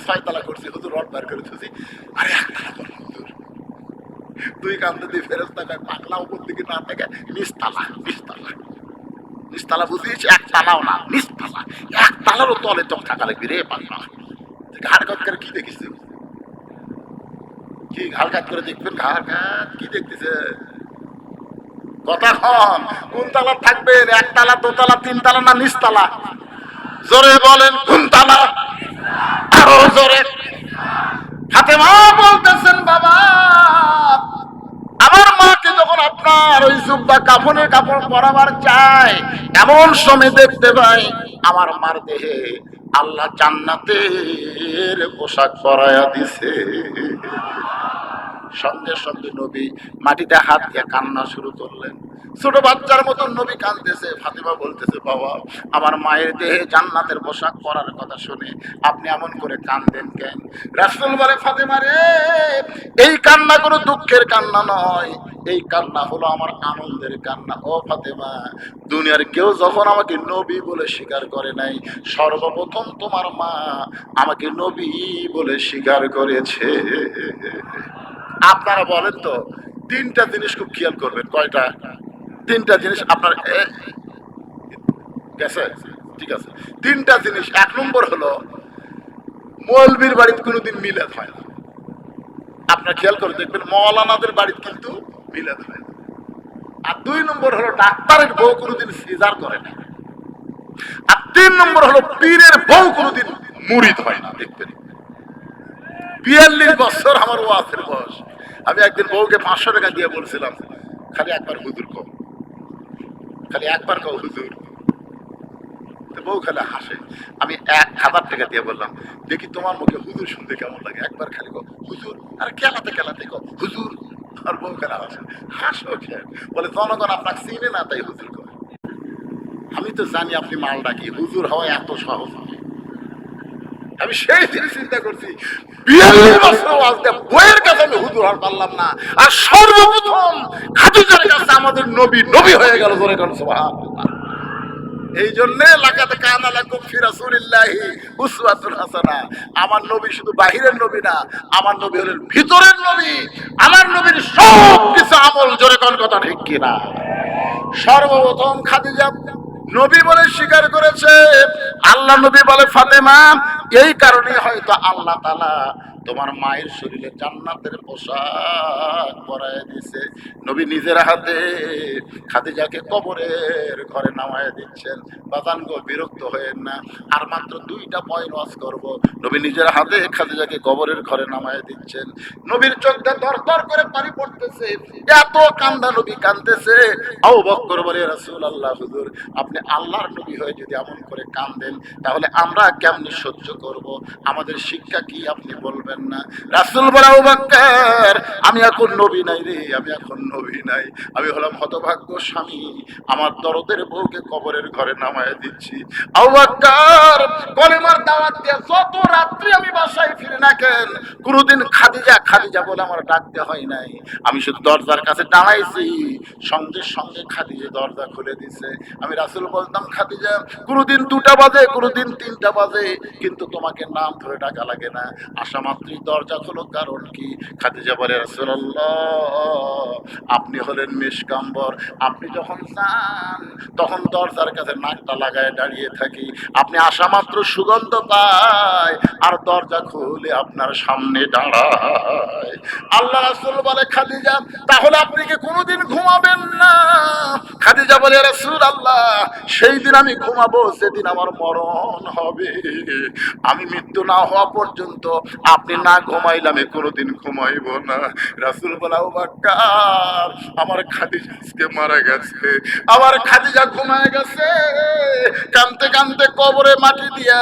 6 তলা করছি হুজুর, রড বার করে দিয়েছি। আরে 1 তলা করুন হুজুর। দুই কান্দে দিয়ে ফেরেশতা কয় পাগলা উপর দিকে না থেকে নিচতলা, নিচতলা, নিচতলা বুঝিয়েছি। 1 তালাও না, নিচতলা। 1 তালারও তলে তো থাকা লাগবে রে পাগলা। ঘাড় কাট করে কি দেখিস? কি ঘাড় কাট করে দেখবেন? ঘাড় কাট কি দেখতেছে? কথা কম। কোন তালা থাকবেন? 1 তালা, 2 তালা, 3 তালা না নিচতলা? জোরে বলেন কোন তালা? আরো জোরে। ফাতেমা বলতেছেন বাবা আমার মাকে যখন আপনার ওই জুব্বা কাফনের কাপড় পরাবার চায়, এমন সময় দেখতে পাই আমার মার দেহে আল্লাহ জান্নাতের পোশাক পরায়া দিছে। সঙ্গে সঙ্গে নবী মাটিতে হাত দিয়ে কান্না শুরু করলেন। ছোট বাচ্চার মতন নবী কাঁদতেছে। ফাতেমা বলতেছে বাবা আমার মায়ের দেহে জান্নাতের পোশাক পরার কথা শুনে আপনি এমন করে কাঁদেন কেন? রাসূল বলে ফাতেমা রে, এই কান্না কোনো দুঃখের কান্না নয়, এই কান্না হলো আমার আনন্দের কান্না। ও ফাতেমা, দুনিয়ার কেউ যখন আমাকে নবী বলে স্বীকার করে নাই, সর্বপ্রথম তোমার মা আমাকে নবী বলে স্বীকার করেছে। আপনারা বলেন তো 3টা জিনিস খুব খেয়াল করবেন। কয়টা? 3টা জিনিস আপনার গেছে? ঠিক আছে, 3টা জিনিস। 1 নম্বর হলো মৌলবীর বাড়িতে কোনোদিন মিলাদ হয় না। আপনার খেয়াল করে দেখবেন মৌলানাদের বাড়িতে কিন্তু মিলাদ হয় না। আর 2 নম্বর হলো ডাক্তারের বউ কোনোদিন সিজার করে না। আর 3 নম্বর হলো পীরের বউ কোনোদিন মুরিদ হয় না। দেখবেন 42 বছর আমার ওয়াজের বয়স, আমি একদিন বউকে 500 টাকা দিয়ে বলছিলাম খালি একবার হুজুর কও, খালি একবার কও হুজুর। বউ খালি হাসে। আমি 1000 টাকা দিয়ে বললাম দেখি তোমার মুখে হুজুর শুনতে কেমন লাগে, একবার খালি কও হুজুর। আর কেলাতে কেলাতে কও হুজুর। আর বউ খালি হাসে। হাসো খেয়ে বলে জনগণ আপনাকে চিনে না তাই হুজুর কয়। আমি তো জানি আপনি মালটা কি, হুজুর হওয়া এত সহজ নয়। আমি সেই দিন চিন্তা করছি 42 বছর ওয়াজ দিয়ে বইয়ের কাছে আমি হুজুর আর পারলাম না, আর সর্বপ্রথম খাদিজার কাছে আমাদের নবী নবী হয়ে গেল। জোরে কোন সুবহানাল্লাহ। এই জন্য লাকাদ কানা লাকুম ফি রাসূলিল্লাহি উসওয়াতুন হাসানাহ। আমার নবী শুধু বাহিরের নবী না, আমার নবী হলেন ভিতরের নবী। আমার নবীর সব কিছু আমল, জোরে কোন কথা ঠিক কিনা। সর্বপ্রথম খাদিজা নবী বলে স্বীকার করেছে। আল্লাহ নবী বলে ফাতেমা এই কারণে হয়তো আল্লাহ তাআলা তোমার মায়ের শরীরে জান্নাতের পোশাক পরায় দিয়েছে। নবী নিজের হাতে খাদিজাকে কবরের ঘরে নামায় দিচ্ছেন। বাজান গো বিরক্ত হয়েন না, আর মাত্র 2টা পয়েন্ট ওয়াজ করব। নবী নিজের হাতে খাদিজাকে কবরের ঘরে নামায় দিচ্ছেন। নবীর চোখ দিয়ে দরদর করে পানি পড়তেছে, এত কান্দা নবী কাঁদতেছে। আবু বকর বলে রাসূলুল্লাহ হুজুর আপনি আল্লাহর নবী হয়ে যদি এমন করে কাঁদেন তাহলে আমরা কেমনে সহ্য করব, আমাদের শিক্ষা কি আপনি বলবেন না? রাসূল বলে আবু বকর আমি এখন নবী নাই রে, আমি এখন নবী নাই, আমি হলাম হতভাগ্য স্বামী, আমার দরদের বউকে কবরের ঘরে নামায় দিচ্ছি। আবু বকর কলেমার দাওয়াত দিয়ে যত রাত্রি আমি বাসায় ফিরে না কেন কোনোদিন খাদিজা খাদিজা বলে আমার ডাকতে হয় নাই। আমি শুধু দরজার কাছে দাঁড়াইছি, সঙ্গে সঙ্গে খাদিজা দরজা খুলে দিছে। আমি রাসূল বলতাম খাদিজা কোনোদিন 2টা বাজে কোনোদিন 3টা বাজে, কিন্তু তোমাকে নাম ধরে ডাকা লাগে না, আসা মাত্রই দরজা খোলো। কারণ কি? খাদিজা বলে রাসূলুল্লাহ আপনি হলেন মিশকাম্বর, আপনি যখন যান তখন দরজার কাছে নাকটা লাগায় দাঁড়িয়ে থাকি, আপনি আসা মাত্র সুগন্ধ পায় আর দরজা খুলে আপনার সামনে দাঁড়ায়। আল্লাহ রাসূল বলে খাদিজা তাহলে আপনি কি কোনোদিন ঘুমাবেন না? খাদিজা বলে রাসূলুল্লাহ সেই দিন আমি ঘুমাবো যেদিন আমার মরণ হবে, আমি মৃত্যু না হওয়া পর্যন্ত আপনি না ঘুমাইলে আমি কোনোদিন ঘুমাইব না। রাসূল বলে আবু বকর আমার খাদিজা আজকে মারা গেছে, আমার খাদিজা ঘুমায় গেছে। কাঁদতে কাঁদতে কবরে মাটি দিয়া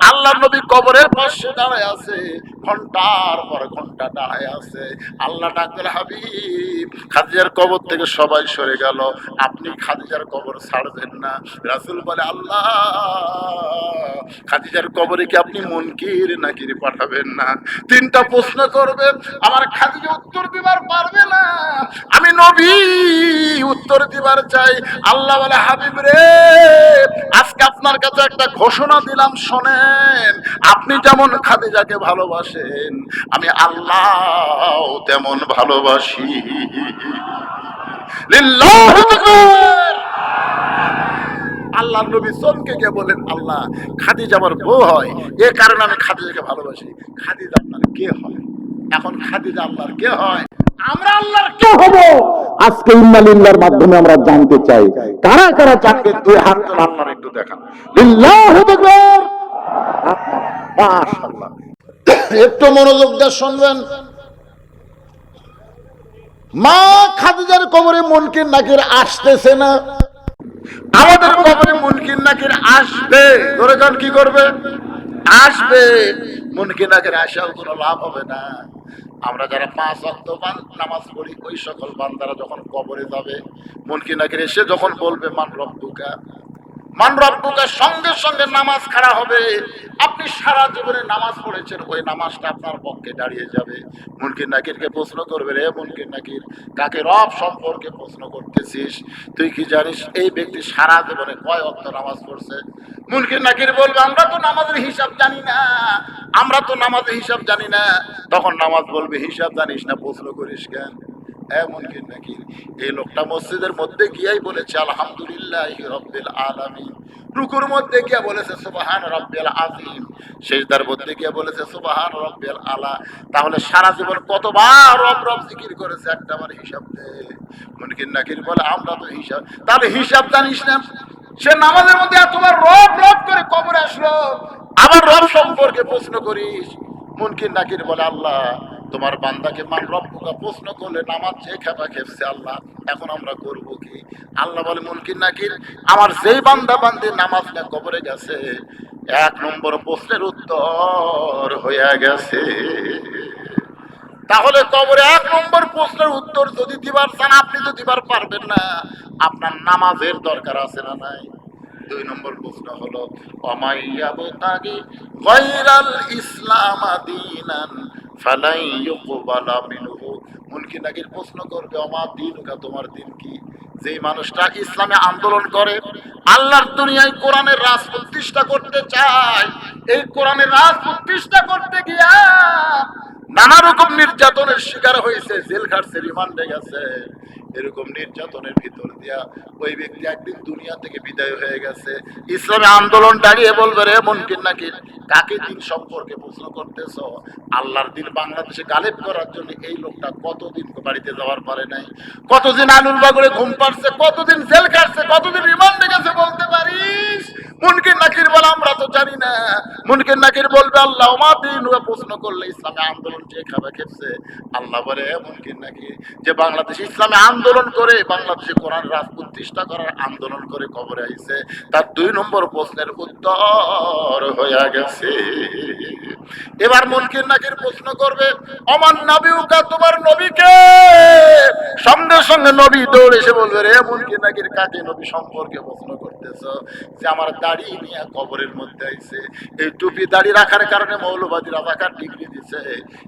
আল্লাহর নবী কবরের পাশে দাঁড়ায় আছে, ঘন্টার পর ঘন্টা দাঁড়ায় আছে। আল্লাহ ডাকলেন হাবিব খাদিজার কবর থেকে সবাই সরে গেল, আপনি খাদিজার কবর ছাড়বেন না। রাসূল বলে আল্লাহ খাদিজার কবরে কি আপনি মুনকির নাকির পাঠাবেন না? 3টা প্রশ্ন করবে, আমার খাদিজা উত্তর দিবার পারবে না, আমি নবী উত্তর দিবার চাই। আল্লাহ বলে হাবিব রে আজকে আপনার কাছে একটা ঘোষণা দিলাম শোনেন, আপনি যেমন খাদিজাকে ভালোবাসেন আমি আল্লাহ তেমন ভালোবাসি। লিল্লাহি তাকবীর। আল্লাহর নবী চমকে গিয়ে বলেন আল্লাহ খাদিজা আমার বউ হয়, এ কারণে আমি খাদিজাকে ভালোবাসি। খাদিজা আপনার কে হয়? এখন খাদিজা আল্লাহর কে হয়? আমরা আল্লাহর কে হব? আজকে ইন্নালিল্লাহর মাধ্যমে আমরা জানতে চাই কারা কারা জানবেন। 2 হাত তুলে আল্লাহর একটু দেখান। লিল্লাহি তাকবীর। মাশাআল্লাহ। একটু মনোযোগ দিয়ে শুনবেন। মা খাদিজার কবরে মুনকির নাকির আসতেছে না, আমাদের কবরে মুনকির নাকির আসবে। ধরে যান কি করবে? আসবে। মুনকির নাকির আসাও কোনো লাভ হবে না। আমরা যারা 5 ওয়াক্ত নামাজ পড়ি ওই সকল বান্দারা যখন কবরে যাবে মুনকির নাকির এসে যখন বলবে মান রব্বুকা, মান রব্বুকা, সঙ্গে সঙ্গে নামাজ খাড়া হবে। আপনি সারা জীবনে নামাজ পড়েছেন, ওই নামাজটা আপনার পক্ষে দাঁড়িয়ে যাবে। মুনকির নাকিরকে প্রশ্ন করবে, রে মুনকির নাকির কাকে রব সম্পর্কে প্রশ্ন করতেছিস? তুই কি জানিস এই ব্যক্তি সারা জীবনে কয় ওয়াক্ত নামাজ পড়ছে? মুনকির নাকির বলবে আমরা তো নামাজের হিসাব জানি না, আমরা তো নামাজের হিসাব জানি না। তখন নামাজ বলবে হিসাব জানিস না প্রশ্ন করিস কেন? মুনকির নাকির এই লোকটা মসজিদের মধ্যে গিয়েই বলেছে আলহামদুলিল্লাহি রাব্বিল আলামিন রুকুর মধ্যে গিয়ে বলেছে সুবহান রাব্বিয়াল আযীম, সিজদার মধ্যে গিয়ে বলেছে সুবহান রাব্বিয়াল আলা। তাহলে সারা জীবন কতবার রব রব জিকির করেছে, একটা বার হিসাব দে। মুনকির নাকির বলে আমরা তো হিসাব, তাহলে হিসাব জানিস না? সে নামাজের মধ্যে এতবার রব রব করে কবরে আসলো, আবার রব সম্পর্কে প্রশ্ন করিস। মুনকির নাকির বলে আল্লাহ তোমার বান্দাকে মান রব্বুকা প্রশ্ন করলে নামাজ যে খেপা খেপছে আল্লাহ, এখন আমরা করব কি? আল্লাহ বলে মুনকির নাকির, আমার যেই বান্দা বান্দি নামাজ না কবরে গেছে, 1 নম্বর প্রশ্নের উত্তর হয়ে গেছে। তাহলে কবরে 1 নম্বর প্রশ্নের উত্তর যদি দিবার চান, আপনি তো দিবার পারবেন না, আপনার নামাজের দরকার আছে না নাই? 2 নম্বর প্রশ্ন হলো অমাইয়াবতাগি গায়রাল ইসলাম দীনান ফালাই ইউকবালা মিনহু। মুনকির নাকির প্রশ্ন করবে অমা দীনুকা, তোমার দিন কি? যেই মানুষটা ইসলামে আন্দোলন করে, আল্লাহর দুনিয়ায় কোরআনের রাজ প্রতিষ্ঠা করতে চায়, এই কোরআনের রাজ প্রতিষ্ঠা করতে গিয়া নানা রকম নির্যাতনের শিকার হয়েছে, জেল খাটছে, রিমান্ডে গেছে, এরকম নির্যাতনের ভিতর দিয়া ওই ব্যক্তি একদিন দুনিয়া থেকে বিদায় হয়ে গেছে। ইসলামে আন্দোলন দাঁড়িয়ে বলবে রে মুনকির নাকির, কাকে দিন সম্পর্কে প্রশ্ন করতেছ? আল্লাহর দিন বাংলাদেশে গালেব করার জন্য এই লোকটা কতদিন বাড়িতে যাওয়ার পারে নাই, কতদিন আলুর বাগড়ে ঘুম পাড়ছে, কতদিন জেল কাটছে, কতদিন রিমান্ডে গেছে, বলতে পারিস? মুনকির নাকির বলে আমরা তো জানি না। মুনকির নাকির বলবে আল্লাহ মা দিন, প্রশ্ন করলে ইসলামে আন্দোলন যে খাবে খেপছে। আল্লাহ বলে মুনকির নাকির, যে বাংলাদেশ ইসলামে আন্দোলন করে, বাংলাদেশে কোরআন রাজ প্রতিষ্ঠা করার আন্দোলন করে কবরে আইছে, তার 2 নম্বর প্রশ্নের উত্তর হয়ে গেছে। এবার মুনকির নাকির প্রশ্ন করবে অমান নবীউকা, তোমার নবীকে? সঙ্গে সঙ্গে নবী দৌড়ে এসে বলবে রে মুনকির নাকির, কাকে নবী সম্পর্কে প্রশ্ন করতেছ? যে আমার দাড়ি নিয়ে কবরের মধ্যে আইছে, এই টুপি দাড়ি রাখার কারণে মৌলবাদী রাজাকার ডিগ্রি দিছে,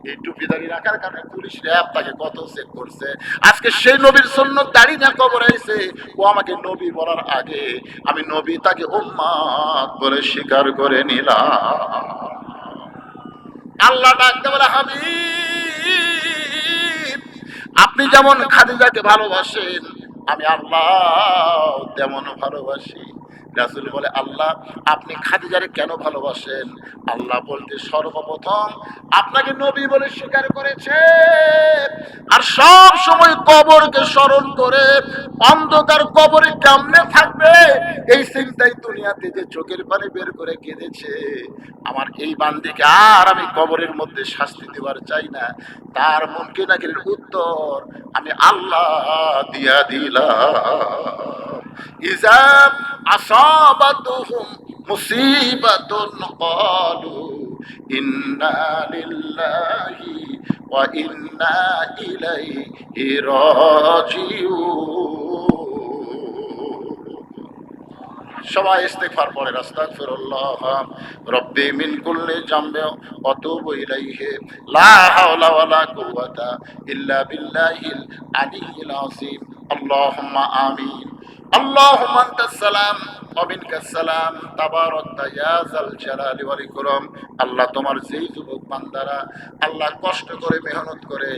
এই টুপি দাড়ি রাখার কারণে পুলিশ র্যাব তাকে কত চেক করছে, আজকে সেই নবীর সুন্নত দাড়ি নিয়ে কবর আইছে, ও আমাকে নবী বলার আগে আমি নবী তাকে উম্মত বলে স্বীকার করে নিলাম। আল্লাহ ডাকতে বলে হাবিব, আপনি যেমন খাদিজাকে ভালোবাসেন, আমি আল্লাহ তেমন ভালোবাসি। রাসূল বলে আল্লাহ আপনি খাদিজারে কেন ভালোবাসেন? আল্লাহ বলতে সর্বপ্রথম আপনাকে নবী বলে স্বীকার করেছে, আর সব সময় কবরকে স্মরণ করে, অন্ধকার কবরে কেমনে থাকবে এই চিন্তায় দুনিয়াতে যে চোখের পানি বের করে কেঁদেছে। আমার এই বান্দিকে আর আমি কবরের মধ্যে শাস্তি দেওয়ার চাই না। তার মুনকির নাকিরের উত্তর আমি আল্লাহ দিয়া দিলাম। ইজা আসাবাতুহুম মুসিবাতুন ক্বালু ইন্না লিল্লাহি ওয়া ইন্না ইলাইহি রাজিউন। সবাই ইস্তিগফার পড়ে, আস্তাগফিরুল্লাহ রব্বি মিন কুল্লি জামবি ওয়া তুবু ইলাইহি লা হাওলা ওয়ালা কুওয়াতা ইল্লা বিল্লাহিল আলিয়্যিল আযীম। আল্লাহুম্মা আমিন। আল্লাহুম্মা আনতাস সালাম ওয়া মিনকাস সালাম তাবারাকতা ইয়া যাল জালালি ওয়াল ইকরাম। আল্লাহ তোমার যেই যুবক বান্দারা আল্লাহ কষ্ট করে মেহনত করে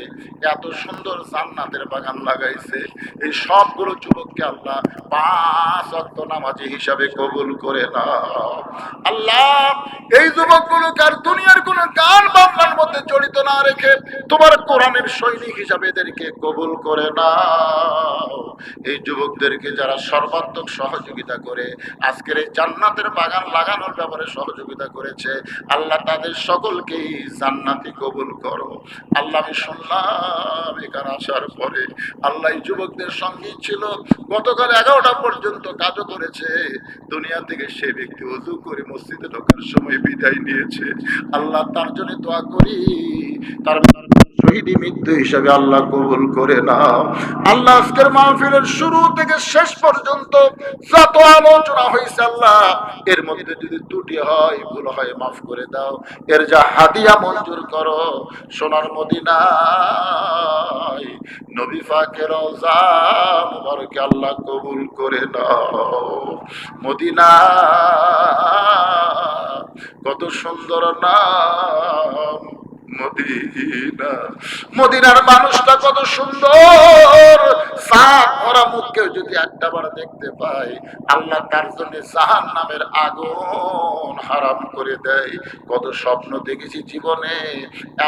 এত সুন্দর জান্নাতের বাগান লাগাইছে, এই সবগুলো যুবককে আল্লাহ 5 ওয়াক্ত নামাজি হিসাবে কবুল করে নাও। আল্লাহ এই যুবকগুলোকে আর দুনিয়ার কোন গান বাজনার মধ্যে জড়িত না রেখে তোমার কোরআনের সৈনিক হিসাবে এদেরকে কবুল করে নাও। এই যুবকদেরকে যারা সর্বাত্মক সহযোগিতা করে আজকের এই জান্নাতের বাগান লাগানোর ব্যাপারে সহযোগিতা করেছে, আল্লাহ তাদের সকলকেই জান্নাতি কবুল করো। আল্লাহ আমি শুনলাম এখানে আসার পরে আল্লাহ এই যুবকদের সঙ্গেই ছিল, গতকাল 11টা পর্যন্ত কাজও করেছে, দুনিয়া থেকে সে ব্যক্তি ওযু করে মসজিদে ঢোকার সময় বিদায় নিয়েছে। আল্লাহ তার জন্য দোয়া করি, তার শহীদ মৃত্যু হিসাবে আল্লাহ কবুল করে নাও। আল্লাহ আজকের মাহফিলের শুরু থেকে শেষ পর্যন্ত যত আলোচনা হয়েছে আল্লাহ এর মধ্যে যদি ত্রুটি হয়, ভুল হয়, মাফ করে দাও। এর যা হাদিয়া মঞ্জুর করো, সোনার মদিনায় নবী পাকের রওজা মুবারকে আল্লাহ কবুল করে নাও। মদিনা কত সুন্দর নাম, মদিনা, মদিনার মানুষটা কত সুন্দর। সাত ভরা মুখকে যদি একটা বার দেখতে পায়, আল্লাহ তার জন্য জাহান্নামের আগুন হারাম করে দেয়। কত স্বপ্ন দেখেছি জীবনে,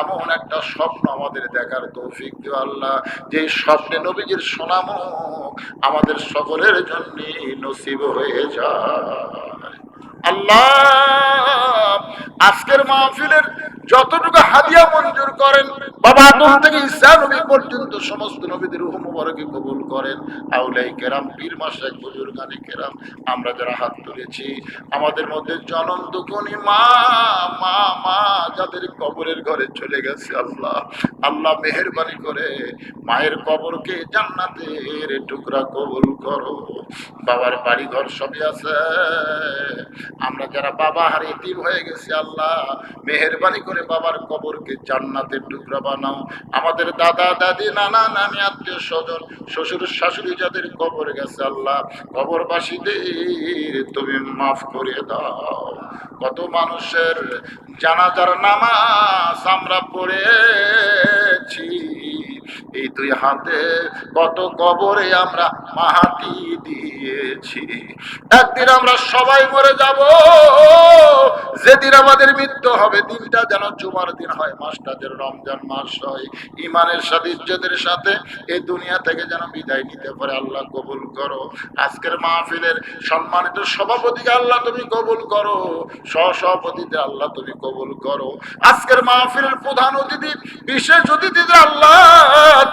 এমন একটা স্বপ্ন আমাদের দেখার তৌফিক দিও আল্লাহ, যে স্বপ্নে নবীজির সুনামুখ আমাদের সকলের জন্য নসিব হয়ে যায়। আল্লাহ আজকের মাহফিলের যতটুকু হাদিয়া মঞ্জুর করেন, বাবা আদম থেকে ঈসা নবী পর্যন্ত সমস্ত নবীদের রূহ মুবারকে কবুল করেন। আউলাই কেরাম, পীর মাশায়েখ, বুজুর্গানে কেরাম, আমরা যারা হাত তুলেছি, আমাদের মধ্যে জনম দুঃখনী মা মা মা যাদের কবরের ঘরে চলে গেছে, আল্লাহ আল্লাহ মেহেরবানি করে মায়ের কবরকে জান্নাতের টুকরা কবুল করো। বাবার বাড়ি ঘর সবই আছে, আমরা যারা বাবা হারিয়ে এতিম হয়ে গেছি, আল্লাহ মেহেরবানি করে বাবার কবরকে জান্নাতের টুকরা বানাও। আমাদের দাদা দাদি, নানা নানি, আত্মীয় স্বজন, শ্বশুর শাশুড়ি যাদের কবর গেছে, আল্লাহ কবরবাসীদের তুমি মাফ করে দাও। কত মানুষের জানাজার নামাজ আমরা পড়েছি, এই দুই হাতে কত কবরে আমরা মাটি দিয়েছি। একদিন আমরা সবাই মরে যাব, যেদিন আমাদের মৃত্যু হবে দিনটা যেন জুমার দিন হয়, মাসটা যেন রমজান মাস হয়। ইমানের সাথে ইজ্জতের সাথে এই দুনিয়া থেকে যেন বিদায় নিতে পারে, আল্লাহ কবুল করো। আজকের মাহফিলের সম্মানিত সভাপতিকে আল্লাহ তুমি কবুল করো, সহসভাপতিদের আল্লাহ তুমি কবুল করো। আজকের মাহফিলের প্রধান অতিথি, বিশেষ অতিথিদের আল্লাহ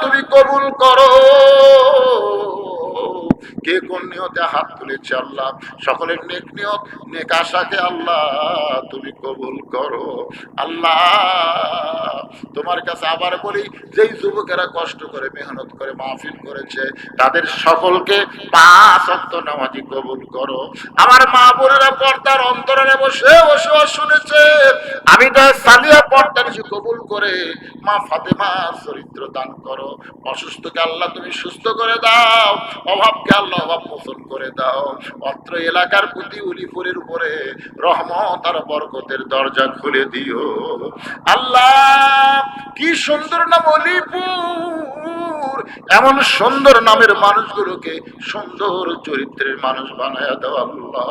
তুমি কবুল করো। কে কোন নিয়তে হাত তুলেছে, আল্লাহ সকলের নেক নিয়ত নেক আশাকে আল্লাহ তুমি কবুল করো। আল্লাহ তোমার কাছে আবার বলি, যেই যুবকেরা কষ্ট করে মেহনত করে মাহফিল করেছে, তাদের সকলকে 5 ওয়াক্ত নামাজি কবুল করো। আমার মা বোনেরা পর্দার অন্তরালে বসে বসে শুনেছে, আমি তো সালিয়া পর্দা নিশি কবুল করে মা ফাতেমার চরিত্র দান করো। অসুস্থকে আল্লাহ তুমি সুস্থ করে দাও, অভাবকে আল্লাহ অভাব মোচন করে দাও। অত্র এলাকার প্রতি উলিপুরের উপরে রহমত আর বরকতের দরজা খুলে দিও। আল্লাহ কি সুন্দর নাম অলিপুর, এমন সুন্দর নামের মানুষগুলোকে সুন্দর চরিত্রের মানুষ বানায়া দাও। আল্লাহ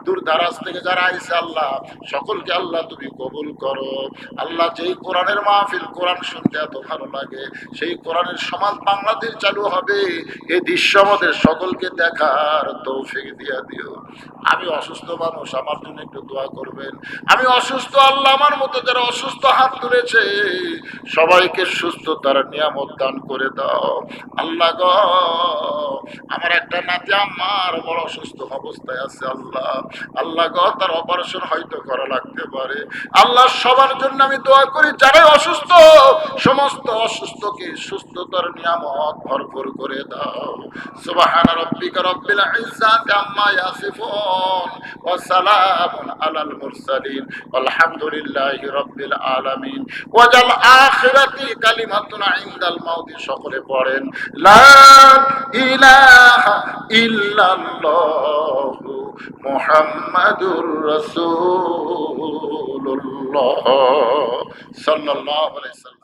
দূর দারাজ থেকে যারা আইছে, আল্লাহ সকলকে আল্লাহ তুমি কবুল করো। আল্লাহ যেই কোরআনের মাহফিল, কোরআন শুনতে এত ভালো লাগে, সেই কোরআনের সমাজ বাংলাদেশ চালু হবে, এই দৃশ্য আমাদের সকলকে দেখার তৌফিক দিয়া দিও। আমি অসুস্থ মানুষ, আমার জন্য একটু দোয়া করবেন। আমি অসুস্থ, আল্লাহ আমার মতো যারা অসুস্থ হাত তুলেছে সবাইকে সুস্থতার নিয়ামত দান করে দাও। আল্লাহ গো, আমার একটা নাতি আমার বড় অসুস্থ অবস্থায় আছে, আল্লাহ আল্লাহ গো, তার অপারেশন হয়তো করা লাগতে পারে। আল্লাহ সবার জন্য আমি দোয়া করি, যারা অসুস্থ সমস্ত অসুস্থকে সুস্থতার নিয়ামত ভরপুর করে দাও। সুবহান রাব্বিকা রাব্বিল ইজ্জাতি আম্মা ইয়াসিফুন ওয়া সালামুন আলাল মুরসালিন আলহামদুলিল্লাহি রাব্বিল আলামিন। ওয়াজাল আখিরাতি কালিমাতুন ইনদাল মাউতি। সকলে পড়েন লা ইলাহা ইল্লাল্লাহু মুহাম্মাদুর রাসূলুল্লাহ সাল্লাল্লাহু আলাইহি ওয়াসাল্লাম।